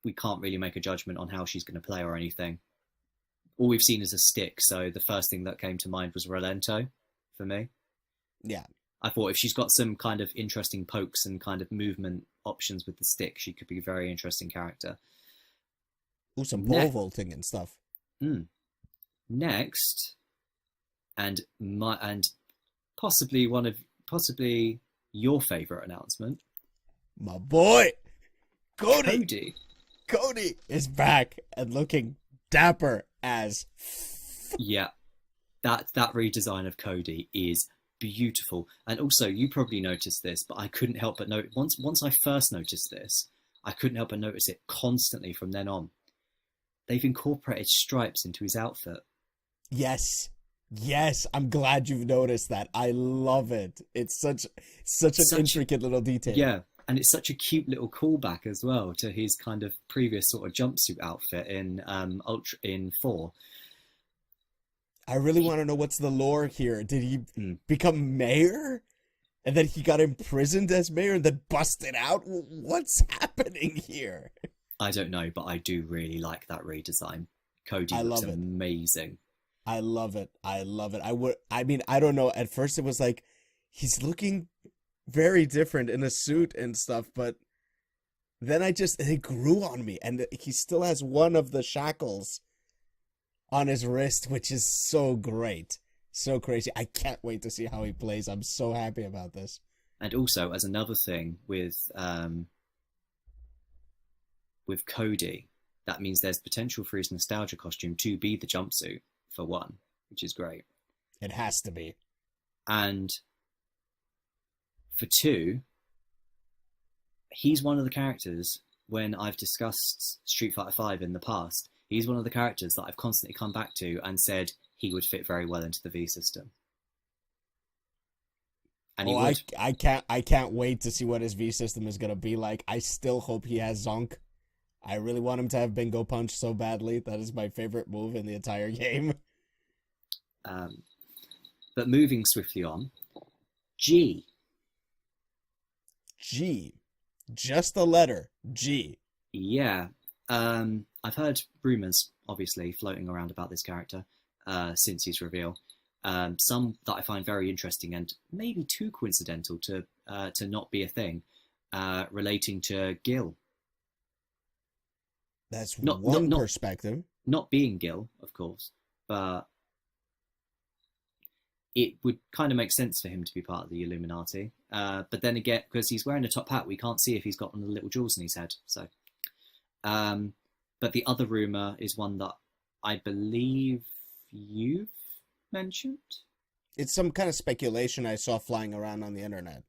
we can't really make a judgment on how she's going to play or anything. All we've seen is a stick, so the first thing that came to mind was Rolento for me. Yeah. I thought if she's got some kind of interesting pokes and kind of movement options with the stick, she could be a very interesting character. Ooh, some pole vaulting and stuff. Next, and possibly your favourite announcement. My boy, Cody is back and looking dapper as. Yeah, that redesign of Cody is beautiful. And also, you probably noticed this, but I couldn't help but note once I first noticed this, I couldn't help but notice it constantly from then on. They've incorporated stripes into his outfit. Yes, I'm glad you've noticed that. I love it. It's such an intricate little detail. Yeah, and it's such a cute little callback as well to his kind of previous sort of jumpsuit outfit in 4. I really want to know what's the lore here. Did he become mayor? And then he got imprisoned as mayor and then busted out? What's happening here? I don't know, but I do really like that redesign. Cody looks amazing. I love it. I don't know. At first it was like, he's looking very different in a suit and stuff, but then it grew on me. And he still has one of the shackles on his wrist, which is so great. So crazy. I can't wait to see how he plays. I'm so happy about this. And also, as another thing with Cody, that means there's potential for his nostalgia costume to be the jumpsuit, for one, which is great. It has to be. And for 2, he's one of the characters, when I've discussed Street Fighter V in the past, he's one of the characters that I've constantly come back to and said he would fit very well into the V system. And I can't wait to see what his V system is going to be like. I still hope he has Zonk. I really want him to have Bingo Punch so badly. That is my favorite move in the entire game. But moving swiftly on, G. Just the letter G. Yeah. I've heard rumours, obviously, floating around about this character since his reveal. Some that I find very interesting and maybe too coincidental to not be a thing, relating to Gil. That's one perspective. Not being Gil, of course, but it would kind of make sense for him to be part of the Illuminati. But then again, because he's wearing a top hat, we can't see if he's got one of the little jewels in his head. So, but the other rumor is one that I believe you've mentioned. It's some kind of speculation I saw flying around on the internet.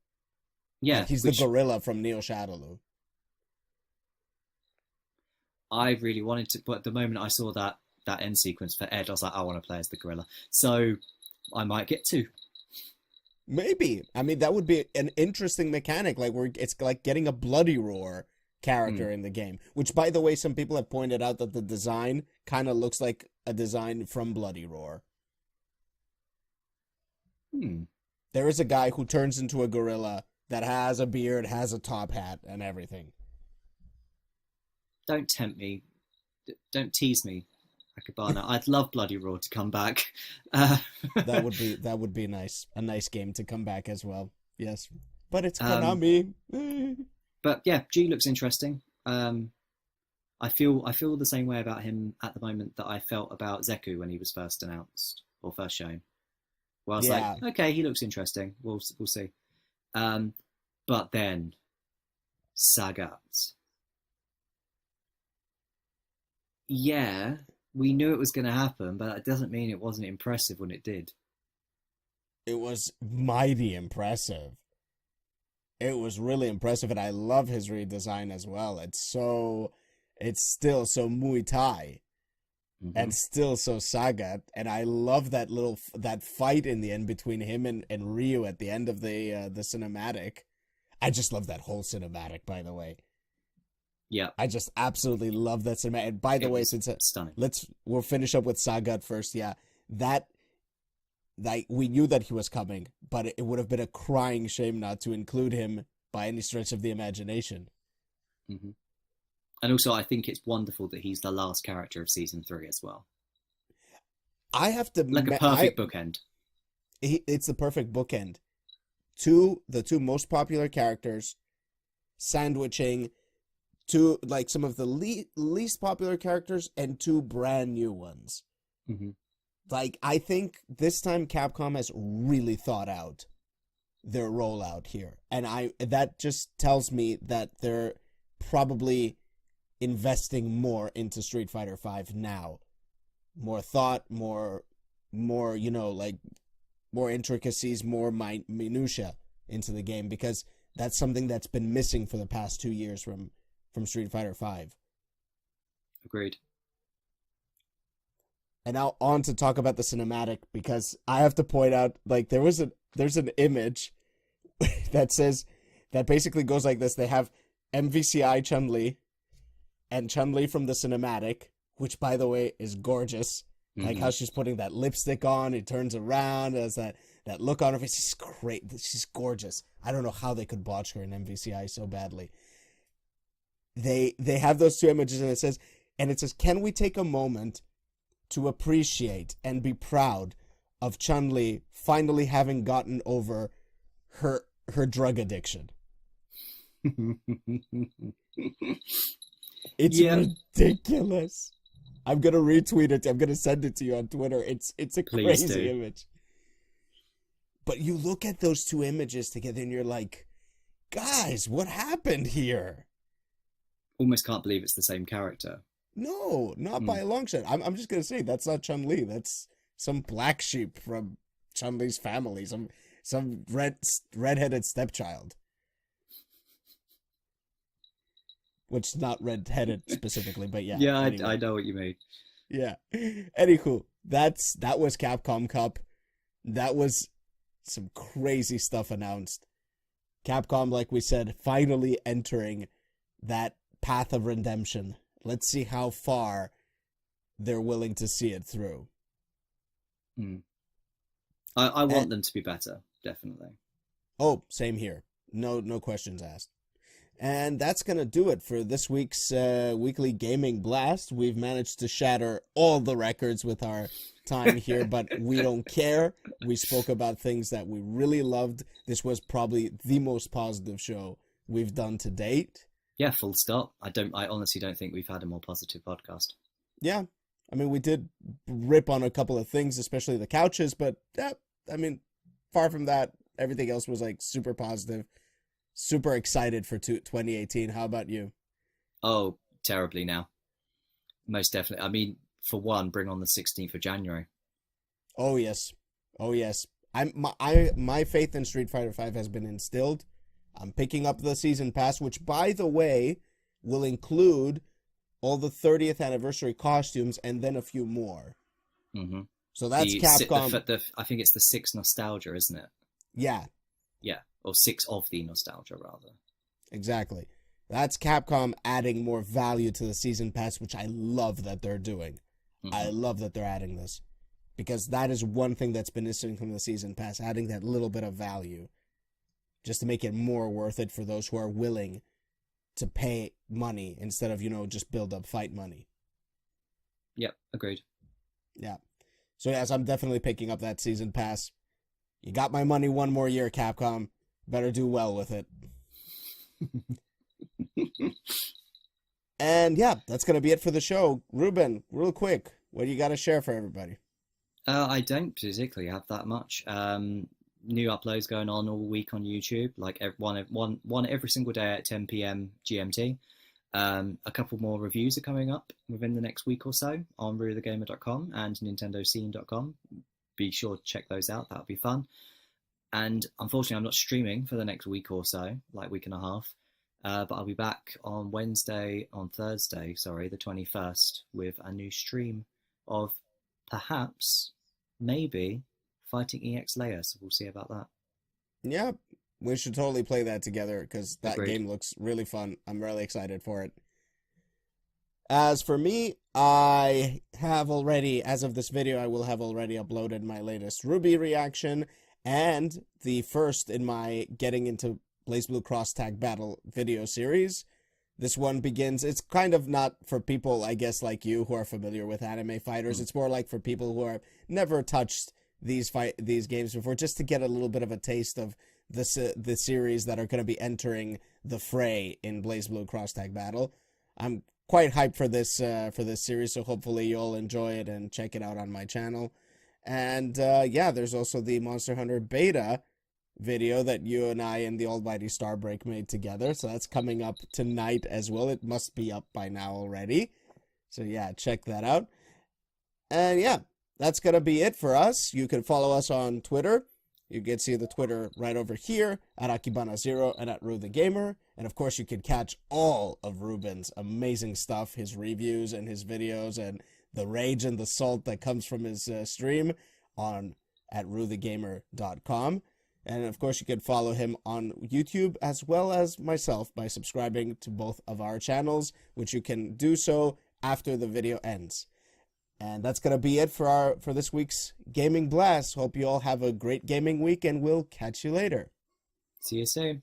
Yeah, like he's the gorilla from Neo Shadowloo. I really wanted to, but the moment I saw that end sequence for Ed, I was like, I want to play as the gorilla. So I might get to. Maybe. I mean, that would be an interesting mechanic. Like it's like getting a Bloody Roar character in the game. Which, by the way, some people have pointed out that the design kind of looks like a design from Bloody Roar. There is a guy who turns into a gorilla that has a beard, has a top hat, and everything. Don't tempt me. Don't tease me, Akibana. I'd love Bloody Roar to come back. That would be nice. A nice game to come back as well. Yes, but it's Konami. But yeah, G looks interesting. I feel the same way about him at the moment that I felt about Zeku when he was first announced or first shown. Well, I was like, okay, he looks interesting. We'll see. But then Sagat. Yeah, we knew it was going to happen, but that doesn't mean it wasn't impressive when it did. It was mighty impressive. It was really impressive, and I love his redesign as well. It's still so Muay Thai, and still so Sagat, and I love that fight in the end between him and Ryu at the end of the cinematic. I just love that whole cinematic, by the way. Yeah, I just absolutely love that cinematic. And by the way, since stunning, we'll finish up with Sagat first. Yeah, that we knew that he was coming, but it would have been a crying shame not to include him by any stretch of the imagination. And also, I think it's wonderful that he's the last character of season 3 as well. I have to like a perfect bookend. It's the perfect bookend. The two most popular characters, sandwiching two like some of the least popular characters and two brand new ones. Like, I think this time Capcom has really thought out their rollout here, and that just tells me that they're probably investing more into Street Fighter V now. More thought, more more intricacies, more minutia into the game, because that's something that's been missing for the past 2 years from Street Fighter V. Agreed. And now on to talk about the cinematic, because I have to point out, like, there's an image that basically goes like this. They have MVCI Chun-Li and Chun-Li from the cinematic, which, by the way, is gorgeous. Like how she's putting that lipstick on, it turns around, has that look on her face. She's great. She's gorgeous. I don't know how they could botch her in MVCI so badly. They have those two images, and it says, can we take a moment to appreciate and be proud of Chun-Li finally having gotten over her drug addiction? It's ridiculous. I'm gonna retweet it. I'm gonna send it to you on Twitter. It's a crazy image. But you look at those two images together and you're like, guys, what happened here? Almost can't believe it's the same character. No, not by a long shot. I'm just gonna say that's not Chun-Li. That's some black sheep from Chun-Li's family. Some redheaded stepchild. Which is not red-headed specifically, but yeah. Yeah, anyway. I know what you mean. Yeah. Anywho, that was Capcom Cup. That was some crazy stuff announced. Capcom, like we said, finally entering that path of redemption. Let's see how far they're willing to see it through. I want them to be better, definitely. Oh, same here. No questions asked. And that's going to do it for this week's weekly gaming blast. We've managed to shatter all the records with our time here, but we don't care. We spoke about things that we really loved. This was probably the most positive show we've done to date. Yeah, full stop. I honestly don't think we've had a more positive podcast. Yeah. I mean, we did rip on a couple of things, especially the couches, but far from that, everything else was like super positive. Super excited for 2018. How about you? Oh, terribly now. Most definitely. I mean, for one, bring on the 16th of January. Oh, yes. My faith in Street Fighter V has been instilled. I'm picking up the season pass, which, by the way, will include all the 30th anniversary costumes and then a few more. So that's Capcom. I think it's the 6 nostalgia, isn't it? Yeah. Yeah, or 6 of the nostalgia, rather. Exactly. That's Capcom adding more value to the season pass, which I love that they're doing. Mm-hmm. I love that they're adding this, because that is one thing that's been missing from the season pass, adding that little bit of value, just to make it more worth it for those who are willing to pay money instead of, just build up fight money. Yep, agreed. Yeah. So yes, I'm definitely picking up that season pass. You got my money one more year, Capcom. Better do well with it. And yeah, that's going to be it for the show. Ruben, real quick, what do you got to share for everybody? I don't particularly have that much. New uploads going on all week on YouTube, like one every single day at 10 p.m. GMT. A couple more reviews are coming up within the next week or so on RueTheGamer.com and NintendoScene.com. Be sure to check those out. That'll be fun. And unfortunately, I'm not streaming for the next week or so, like week and a half. But I'll be back on Thursday, the 21st, with a new stream of perhaps, maybe, fighting EX Leia. So we'll see about that. Yeah, we should totally play that together, because that Agreed. game looks really fun. I'm really excited for it. As for me, I have already, as of this video, I will have already uploaded my latest Ruby reaction and the first in my getting into BlazBlue Cross Tag Battle video series. This one begins, it's kind of not for people, I guess, like you, who are familiar with anime fighters. It's more like for people who have never touched these games before, just to get a little bit of a taste of the series that are going to be entering the fray in BlazBlue Cross Tag Battle. I'm quite hyped for this series, so hopefully you'll enjoy it and check it out on my channel. And yeah, there's also the Monster Hunter beta video that you and I and the almighty Starbreak made together, so that's coming up tonight as well. It must be up by now already, so yeah, check that out. And yeah, that's gonna be it for us. You can follow us on Twitter. You can see the Twitter right over here at AkibanaZero and at RueTheGamer. And of course, you can catch all of Ruben's amazing stuff, his reviews and his videos, and the rage and the salt that comes from his stream at RueTheGamer.com. And of course, you can follow him on YouTube as well as myself by subscribing to both of our channels, which you can do so after the video ends. And that's going to be it for this week's Gaming Blast. Hope you all have a great gaming week, and we'll catch you later. See you soon.